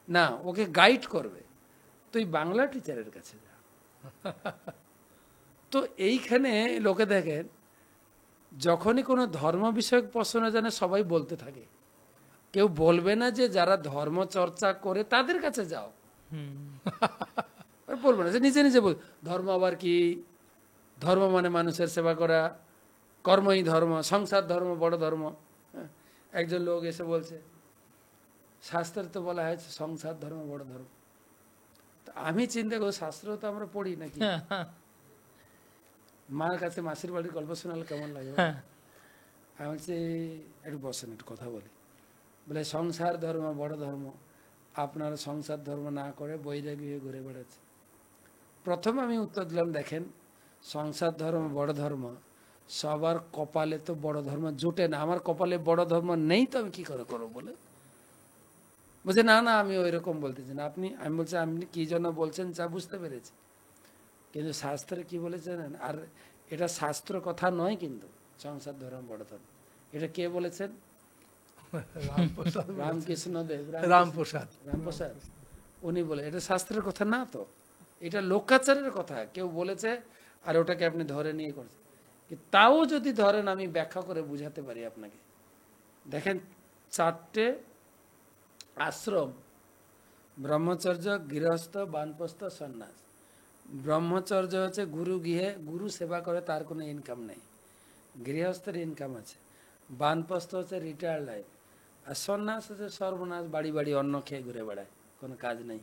S2: না, ওকে গাইড করবে। তুই বাংলা টিচারের কাছে যা। তো এইখানে লোকে দেখেন, যখনই কোনো ধর্ম বিষয়ক প্রশ্ন জানে সবাই বলতে থাকে, কেউ বলবে না যে যারা ধর্ম চর্চা করে তাদের কাছে যাও। বলবে না, যে নিজে নিজে বল, ধর্ম আবার কি? ধর্ম মানে মানুষের সেবা করা, কর্মই ধর্ম, সংসার ধর্ম বড় ধর্ম। হ্যাঁ, একজন লোক এসে বলছে, শাস্ত্রে তো বলা হয়েছে সংসার ধর্ম বড় ধর্ম। আমি চিন্তা করি, শাস্ত্র তো আমরা পড়ি নাকি? মার কাছে মাসির বাড়ির গল্প শোনালে কেমন লাগে? আমি বলছি একটু বসেন, একটু কথা বলি। বলে সংসার ধর্ম বড় ধর্ম, আপনারা সংসার ধর্ম না করে বৈরাগী হয়ে ঘুরে বেড়াচ্ছে। প্রথম আমি উত্তর দিলাম, দেখেন সংসার ধর্ম বড় ধর্ম, সবার কপালে তো বড় ধর্ম জোটে না। আমার কপালে বড় ধর্ম নেই, তো আমি কি করে করবো বলে? বলছে না না, আমি ওই রকম বলতেছি না। আমি বলছি আপনি কি জন্য বলছেন যা বুঝতে পেরেছি, কিন্তু শাস্ত্রে কি বলেছেন? আর এটা শাস্ত্র কথা নয় কিন্তু, সংসার ধর্ম বড় ধর্ম, এটা কে বলেছেন? রামকৃষ্ণ দেব,
S4: রামপ্রসাদ।
S2: রামপ্রসাদ উনি বলে, এটা শাস্ত্রের কথা না তো, এটা লোকাচারের কথা কেউ বলেছে, আর ওটাকে আপনি ধরে নিয়ে করছেন। তাও যদি ধরেন, আমি ব্যাখ্যা করে বুঝাতে পারি আপনাকে। দেখেন 4টে আশ্রম, ব্রহ্মচর্য, গৃহস্থ, বানপ্রস্থ, সন্ন্যাস। ব্রহ্মচর্য হচ্ছে গুরু গৃহে গুরু সেবা করে, তার কোনো ইনকাম নেই, গৃহস্থের ইনকাম আছে। বানপ্রস্থ হচ্ছে রিটায়ার্ড লাইফ, আর সন্ন্যাস হচ্ছে সর্বনাশ, বাড়ি বাড়ি অন্ন খেয়ে ঘুরে বেড়ায়, কোনো কাজ নেই।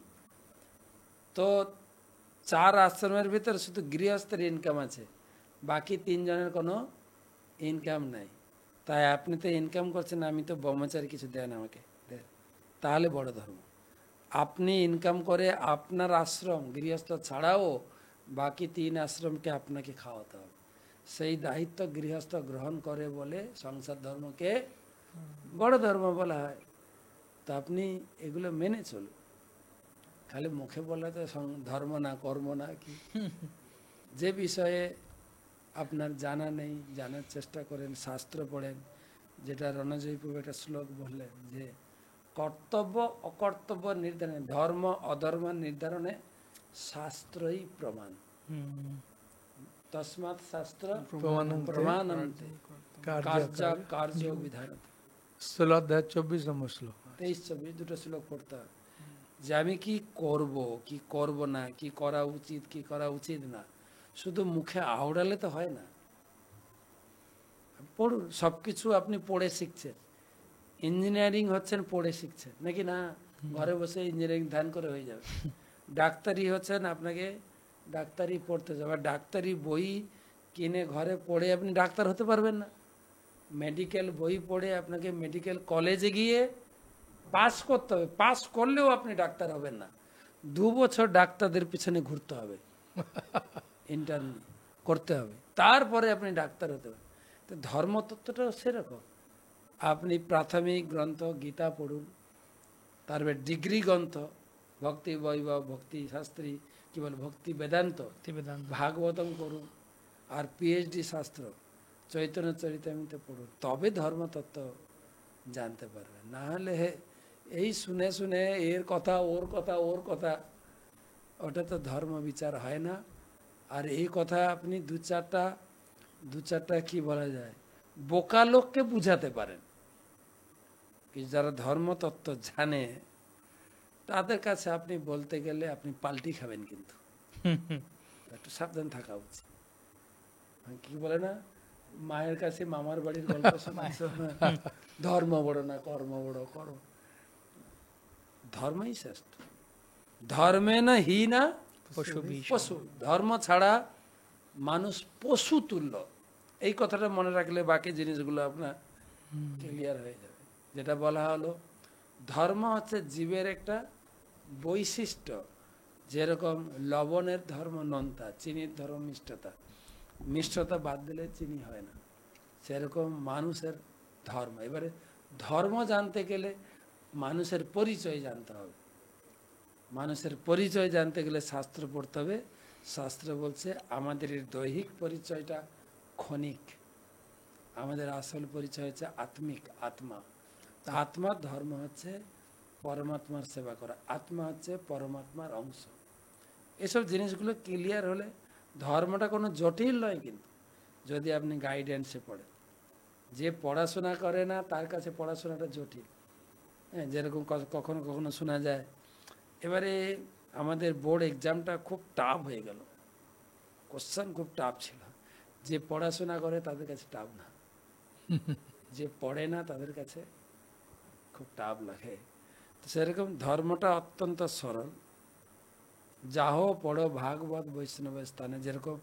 S2: তো 4 আশ্রমের ভিতরে শুধু গৃহস্থের ইনকাম আছে, বাকি 3 জনের কোনো ইনকাম নাই। তাই আপনি তো ইনকাম করছেন, আমি তো ব্রহ্মচারী, কিছু দেন আমাকে, তাহলে বড় ধর্ম। আপনি ইনকাম করে আপনার আশ্রম গৃহস্থ ছাড়াও বাকি 3 আশ্রমকে আপনাকে খাওয়াতে হবে, সেই দায়িত্ব গৃহস্থ গ্রহণ করে বলে সংসার ধর্মকে বড় ধর্ম বলা হয়। তো আপনি এগুলো মেনে চলুন, খালি মুখে বলে তো ধর্ম না, কর্ম না কি। যে বিষয়ে আপনার জানা নেই, জানার চেষ্টা করেন, শাস্ত্র পড়েন। যেটা রণজয়প্রভু একটা শ্লোক বললেন, যে কর্তব্য অকর্তব্য নির্ধারণে, ধর্ম অধর্ম নির্ধারণে শাস্ত্রই প্রমাণ। তসমাৎ শাস্ত্র
S4: প্রমাণন্তে
S2: প্রমাণন্তে কার্য কার্য বিধান।
S4: 16 অধ্যায় 24 নম্বর শ্লোক।
S2: 23-24 দুটো শ্লোক পড়তে হবে, যে আমি কি করব কি করব না, কি করা উচিত কি করা উচিত না, শুধু মুখে আওড়ালে তো হয় না। পড়ুন, সবকিছু আপনি পড়ে শিখছেন। ইঞ্জিনিয়ারিং হচ্ছেন পড়ে শিখছেন নাকি না? ঘরে বসে ইঞ্জিনিয়ারিং ধ্যান করে হয়ে যাবে। ডাক্তারি হচ্ছেন, আপনাকে ডাক্তারি পড়তে যাবে। ডাক্তারি বই কিনে ঘরে পড়ে আপনি ডাক্তার হতে পারবেন না। মেডিকেল বই পড়ে আপনাকে মেডিকেল কলেজে গিয়ে পাস করতে হবে। পাস করলেও আপনি ডাক্তার হবেন না, 2 বছর ডাক্তারদের পিছনে ঘুরতে হবে, ইন্টার্ন করতে হবে, তারপরে আপনি ডাক্তার হতে হবে। তো ধর্মতত্ত্বটাও সেরকম। আপনি প্রাথমিক গ্রন্থ গীতা পড়ুন, তারপরে ডিগ্রি গ্রন্থ ভক্তি বৈভব, ভক্তি শাস্ত্রী, কি বলে ভক্তি বেদান্ত, ভাগবতম করুন, আর পিএইচডি শাস্ত্র চৈতন্য চরিতামৃত পড়ুন, তবে ধর্মতত্ত্ব জানতে পারবেন। না হলে এই শুনে শুনে এর কথা ওর কথা ওর কথা, ওটা তো ধর্ম বিচার হয় না। আর এই কথা আপনি দু চারটা কি বলা যায় বোকা লোককে বুঝাতে পারেন, কি যারা ধর্মতত্ত্ব জানে তাদের কাছে আপনি বলতে গেলে আপনি পাল্টি খাবেন, কিন্তু একটু সাবধান থাকা উচিত। কি বলে না, মায়ের কাছে মামার বাড়ির গল্প শোনাচ্ছো, ধর্ম বড় না কর্ম বড়, করো ধর্মই শ্রেষ্ঠ। ধর্মে না হি না পশু, ধর্ম ছাড়া মানুষ পশু তুল্য। এই কথাটা মনে রাখলে বাকি জিনিসগুলো আপনার ক্লিয়ার হয়ে যাবে। যেটা বলা হলো, ধর্ম হচ্ছে জীবের একটা বৈশিষ্ট্য। যেরকম লবণের ধর্ম নোনতা, চিনির ধর্ম মিষ্টতা, মিষ্টতা বাদ দিলে চিনি হয় না, সেরকম মানুষের ধর্ম। এবারে ধর্ম জানতে গেলে মানুষের পরিচয় জানতে হবে। মানুষের পরিচয় জানতে গেলে শাস্ত্র পড়তে হবে। শাস্ত্র বলছে আমাদের এই দৈহিক পরিচয়টা ক্ষণিক, আমাদের আসল পরিচয় হচ্ছে আত্মিক, আত্মা। আত্মার ধর্ম হচ্ছে পরমাত্মার সেবা করা, আত্মা হচ্ছে পরমাত্মার অংশ। এসব জিনিসগুলো ক্লিয়ার হলে ধর্মটা কোনো জটিল নয়, কিন্তু যদি আপনি গাইডেন্সে পড়েন। যে পড়াশোনা করে না তার কাছে পড়াশোনাটা জটিল। হ্যাঁ, যেরকম কখনো কখনো শোনা যায়, এবারে আমাদের বোর্ড এক্সামটা খুব টাফ হয়ে গেল, কোশ্চেন খুব টাফ ছিল। যে পড়াশোনা করে তাদের কাছে টাফ না, যে পড়ে না তাদের কাছে খুব টাফ লাগে। তো সেরকম ধর্মটা অত্যন্ত সরল। যাহ পড়ো ভাগবত বৈষ্ণব স্থানে। যেরকম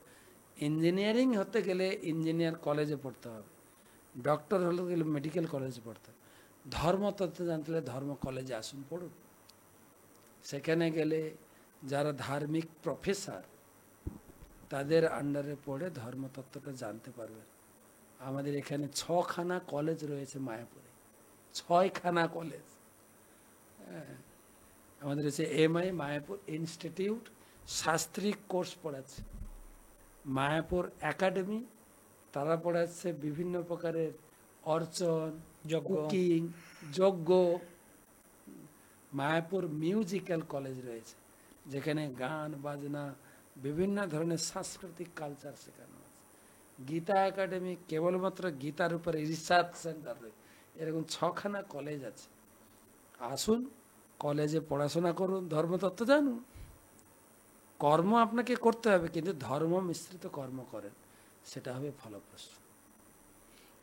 S2: ইঞ্জিনিয়ারিং হতে গেলে ইঞ্জিনিয়ার কলেজে পড়তে হবে, ডক্টর হতে গেলে মেডিকেল কলেজে পড়তে হবে, ধর্মতত্ত্ব জানতে হলে ধর্ম কলেজে আসুন, পড়ুন। সেখানে গেলে যারা ধার্মিক প্রফেসর তাদের আন্ডারে পড়ে ধর্মতত্ত্বটা জানতে পারবেন। আমাদের এখানে 6খানা কলেজ রয়েছে মায়াপুরে, 6খানা কলেজ। আমাদের হচ্ছে MI মায়াপুর ইনস্টিটিউট, শাস্ত্রিক কোর্স পড়াচ্ছে। মায়াপুর একাডেমি, তারা পড়াচ্ছে বিভিন্ন প্রকারের অর্চন, কুকিং, যজ্ঞ। মায়াপুর মিউজিক্যাল কলেজ রয়েছে, যেখানে গান বাজনা বিভিন্ন ধরনের সাংস্কৃতিক কালচার শেখানো আছে। গীতা একাডেমি কেবলমাত্র গীতার উপরে রিসার্চ সেন্টার রয়েছে। এরকম 6খানা কলেজ আছে। আসুন, কলেজে পড়াশোনা করুন, ধর্মতত্ত্ব জানুন। কর্ম আপনাকে করতে হবে, কিন্তু ধর্ম মিশ্রিত কর্ম করেন, সেটা হবে ফলপ্রসূ।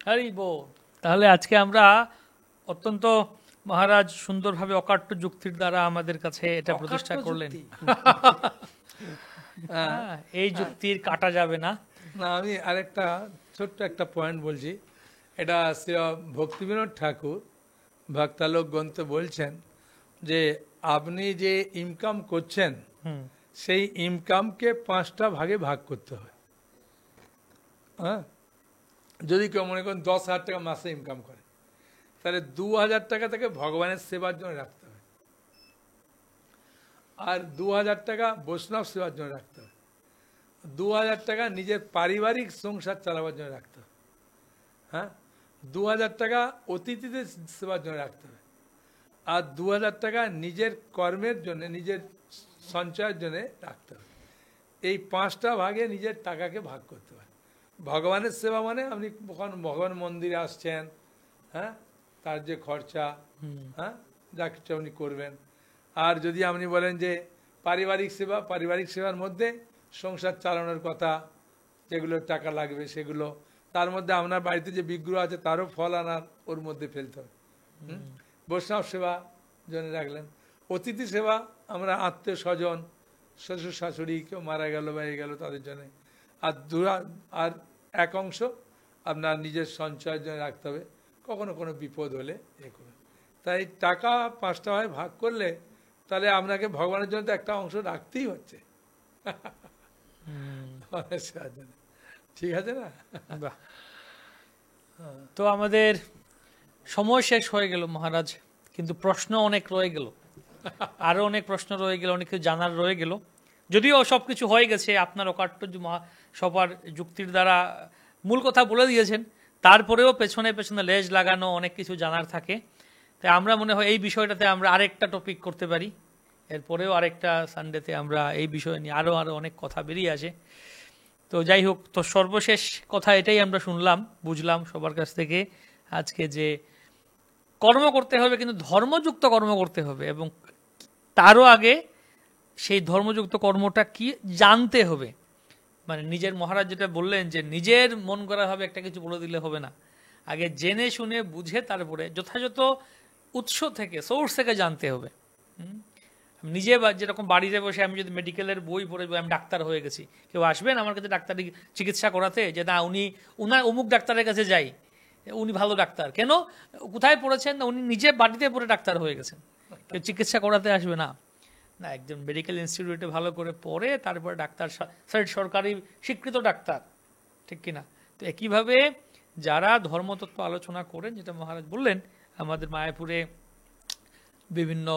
S1: হরি বল। তাহলে আজকে আমরা অত্যন্ত মহারাজ সুন্দরভাবে অকাট্য যুক্তির দ্বারা আমাদের কাছে এটা প্রতিষ্ঠা করলেন। এই যুক্তির কাটা যাবে না।
S4: না, আমি আরেকটা ছোট্ট একটা পয়েন্ট বলছি। এটা শ্রী ভক্তিবিনোদ ঠাকুর ভক্তালোক গ্রন্থে বলছেন যে আপনি যে ইনকাম করছেন সেই ইনকামকে 5টা ভাগে ভাগ করতে হয়। হ্যাঁ, যদি কেউ মনে করেন 10,000 টাকা মাসে ইনকাম করে, তাহলে 2,000 টাকা তাকে ভগবানের সেবার জন্য রাখতে হয়, আর 2,000 টাকা বৈষ্ণব সেবার জন্য রাখতে হয়, 2,000 টাকা নিজের পারিবারিক সংসার চালাবার জন্য রাখতে হবে, হ্যাঁ, 2,000 টাকা অতিথিদের সেবার জন্য রাখতে হবে, আর 2,000 টাকা নিজের কর্মের জন্য, নিজের সঞ্চয়ের জন্য রাখতে হবে। এই 5টা ভাগে নিজের টাকাকে ভাগ করতে হয়। ভগবানের সেবা মানে আপনি কখন ভগবান মন্দিরে আসছেন, হ্যাঁ, তার যে খরচা, হ্যাঁ, যা কিছু আপনি করবেন। আর যদি আপনি বলেন যে পারিবারিক সেবা, পারিবারিক সেবার মধ্যে সংসার চালানোর কথা, যেগুলো টাকা লাগবে সেগুলো, তার মধ্যে আপনার বাড়িতে যে বিগ্রহ আছে তারও ফল আনার ওর মধ্যে ফেলতে হবে। বৈষ্ণব সেবা জন্য রাখলেন। অতিথি সেবা আমরা আত্মীয় স্বজন, শ্বশুর শাশুড়ি কেউ মারা গেল বা এই গেল তাদের জন্য। আর আর এক অংশ আপনার নিজের সঞ্চয়ের জন্য রাখতে হবে, কখনো কোনো বিপদ হলে এ করবে। তাই টাকা 5টা ভাগে ভাগ করলে তাহলে আপনাকে ভগবানের জন্য তো একটা অংশ রাখতেই হচ্ছে। ঠিক আছে না?
S1: বাহ। তো আমাদের সময় শেষ হয়ে গেল মহারাজ, কিন্তু প্রশ্ন অনেক রয়ে গেল, আরো অনেক প্রশ্ন রয়ে গেল, অনেক কিছু জানার রয়ে গেল। যদিও সবকিছু হয়ে গেছে, আপনার অকাট্য সবার যুক্তির দ্বারা মূল কথা বলে দিয়েছেন, তারপরেও পেছনে পেছনে লেজ লাগানো অনেক কিছু জানার থাকে। তাই আমরা মনে হয় এই বিষয়টাতে আমরা আরেকটা টপিক করতে পারি, এরপরেও আরেকটা সানডেতে আমরা এই বিষয় নিয়ে আরো অনেক কথা বেরিয়ে আসে। তো যাই হোক, তো সর্বশেষ কথা এটাই আমরা শুনলাম, বুঝলাম সবার কাছ থেকে আজকে, যে কর্ম করতে হবে, কিন্তু ধর্মযুক্ত কর্ম করতে হবে, এবং তারও আগে সেই ধর্মযুক্ত কর্মটা কি জানতে হবে। মানে নিজের, মহারাজ যেটা বললেন যে নিজের মন করা হবে একটা কিছু বলে দিলে হবে না, আগে জেনে শুনে বুঝে তারপরে যথাযথ উৎস থেকে, সোর্স থেকে জানতে হবে। নিজে যেরকম বাড়িতে বসে আমি যদি মেডিকেলের বই পড়ে আমি ডাক্তার হয়ে গেছি, কেউ আসবেন আমার কাছে ডাক্তারি চিকিৎসা করাতে, যে না উনার অমুক ডাক্তারের কাছে যাই, উনি ভালো ডাক্তার, কেন, কোথায় পড়েছেন, না উনি নিজে বাড়িতে পড়ে ডাক্তার হয়ে গেছেন, কেউ চিকিৎসা করাতে আসবে না। না, একজন মেডিকেল ইনস্টিটিউটে ভালো করে পড়ে তারপরে ডাক্তার, সরকারি স্বীকৃত ডাক্তার, ঠিক কিনা? তো একইভাবে যারা ধর্মতত্ত্ব আলোচনা করেন, যেটা মহারাজ বললেন, আমাদের মায়াপুরে বিভিন্ন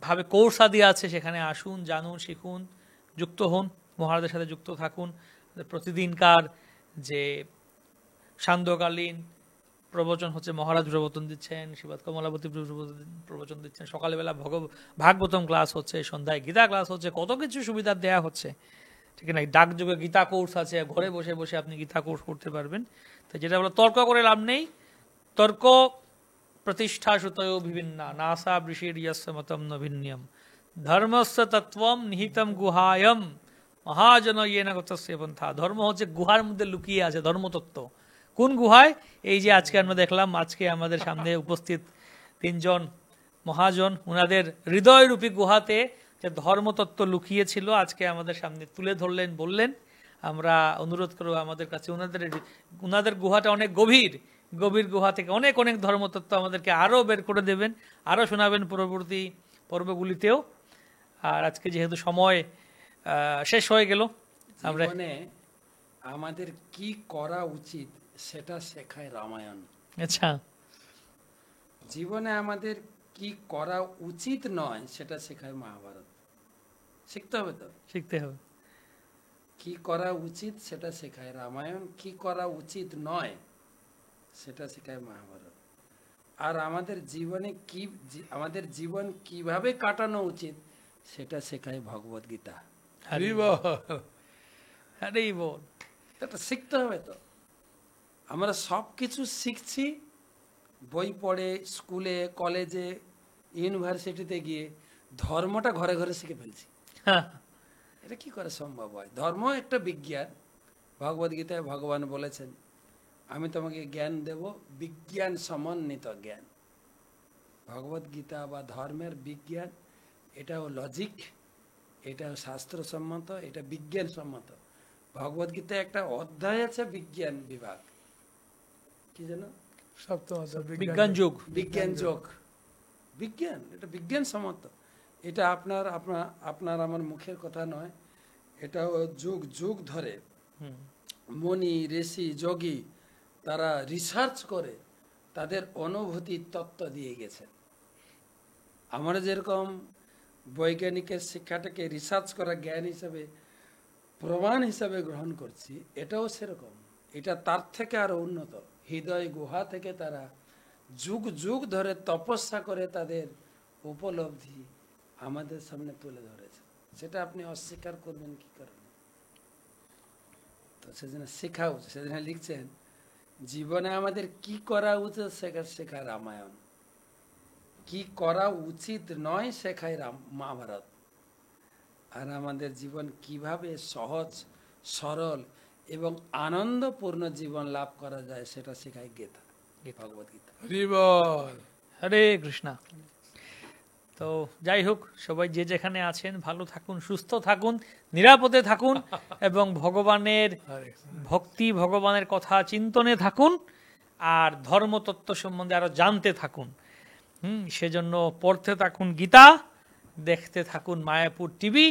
S1: ভাবে কোর্স আদি আছে, সেখানে আসুন, জানুন, শিখুন, যুক্ত হন, মহারাজের সাথে যুক্ত থাকুন। প্রতিদিনকার যে সান্ধ্যকালীন প্রবচন হচ্ছে, মহারাজ প্রবচন দিচ্ছেন, শ্রীপাদ কমলাবতী প্রবচন দিচ্ছেন, সকালবেলা ভাগবতম ক্লাস হচ্ছে, সন্ধ্যায় গীতা ক্লাস হচ্ছে, কত কিছু সুবিধা দেয়া হচ্ছে, ঠিক না? ডাকযোগে গীতা কোর্স আছে, ঘরে বসে বসে আপনি গীতা কোর্স করতে পারবেন। তো যেটা বলো, তর্ক করে লাভ নেই, তর্ক প্রতিষ্ঠা শ্রুতয়ো বিভিন্না নাসা বৃষির ইয়স্য মতম ন ভিন্নম ধর্মস্য তত্ত্বম নিহিতম গুহায়ম মহাজন ইয়েন গতস্য পন্থা। ধর্ম হচ্ছে গুহার মধ্যে লুকিয়ে আছে, ধর্মতত্ত্ব। কোন গুহায়? এই যে আজকে আমরা দেখলাম, আজকে আমাদের সামনে উপস্থিত 3জন মহাজন, ওনাদের হৃদয়রূপী গুহাতে যে ধর্মতত্ত্ব লুকিয়ে ছিল, আজকে আমাদের সামনে তুলে ধরলেন, বললেন। আমরা অনুরোধ করব আমাদের কাছে, ওনাদের গুহাটা অনেক গভীর গুহা থেকে অনেক অনেক ধর্মতত্ত্ব আমাদেরকে আরও বের করে দেবেন, আরও শোনাবেন পরবর্তী পর্বগুলিতেও। আর আজকে যেহেতু সময় শেষ হয়ে গেল, আমরা
S2: আমাদের কি করা উচিত সেটা শেখায় রামায়ণ।
S1: আচ্ছা,
S2: জীবনে আমাদের কি করা উচিত নয় সেটা শেখায় মহাভারত। শিখতে হবে তো,
S1: শিখতে হবে।
S2: কি করা উচিত সেটা শেখায় রামায়ণ, কি করা উচিত নয় সেটা শেখায় মহাভারত। আর আমাদের জীবনে আমাদের জীবন কিভাবে কাটানো উচিত সেটা শেখায় ভগবদ গীতা। এটা শিখতে হবে তো। আমরা সব কিছু শিখছি বই পড়ে, স্কুলে, কলেজে, ইউনিভার্সিটিতে গিয়ে, ধর্মটা ঘরে ঘরে শিখে ফেলছি। এটা কি করে সম্ভব হয়? ধর্ম একটা বিজ্ঞান। ভগবদ গীতায় ভগবান বলেছেন, আমি তোমাকে জ্ঞান দেব, বিজ্ঞান সমন্বিত জ্ঞান। ভগবদ গীতা বা ধর্মের বিজ্ঞান, এটাও লজিক, এটাও শাস্ত্রসম্মত, এটা বিজ্ঞান সম্মত। ভগবদ গীতায় একটা অধ্যায় আছে বিজ্ঞান বিভাগ, কি যেন
S4: সপ্তম
S1: বিজ্ঞান যোগ,
S2: বিজ্ঞান যোগ, বিজ্ঞান, এটা বিজ্ঞান সম্মত। এটা আপনার আমার মুখের কথা নয়, এটাও যুগ যুগ ধরে মুনি, ঋষি, যোগী তারা রিসার্চ করে তাদের অনুভূতি তত্ত্ব দিয়ে গেছে। আমরা যেরকম বৈজ্ঞানিকের শিক্ষাটাকে রিসার্চ করা জ্ঞান হিসাবে, প্রমাণ হিসাবে গ্রহণ করছি, এটাও সেরকম। এটা তার থেকে আরো উন্নত। হৃদয় গুহা থেকে তারা যুগ যুগ ধরে তপস্যা করে তাদের উপলব্ধি আমাদের সামনে তুলে ধরেছে। সেটা আপনি অস্বীকার করবেন কি করে? তো সেজন্য শেখা উচিত। সেজন্য লিখছেন জীবনে আমাদের কি করা উচিত শেখায় রামায়ণ, কি করা উচিত নয় শেখায় মহাভারত, আর আমাদের জীবন কিভাবে সহজ সরল এবং আনন্দপূর্ণ জীবন লাভ করা যায় সেটা শেখায় গীতা, ভগবত গীতা।
S4: হরি বল।
S1: হরে কৃষ্ণা। তো যাই হোক, সবাই যে যেখানে আছেন ভালো থাকুন, সুস্থ থাকুন, নিরাপদে থাকুন এবং ভগবানের
S4: হরে কৃষ্ণ।
S1: ভক্তি, ভগবানের কথা চিন্তনে থাকুন আর ধর্মতত্ত্ব সম্বন্ধে আরো জানতে থাকুন। সেজন্য পড়তে থাকুন গীতা, দেখতে থাকুন মায়াপুর টিভি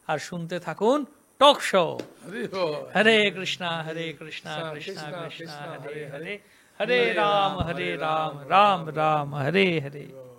S1: আর শুনতে থাকুন টক শো।
S4: হরি বল।
S1: হরে কৃষ্ণা কৃষ্ণা কৃষ্ণা
S4: কৃষ্ণ,
S1: কৃষ্ণা
S4: কৃষ্ণ,
S1: হরে
S4: হরে
S1: হরে,
S4: হরে।
S1: হরে রাম রাম রাম হরে হরে।
S4: হরি বল।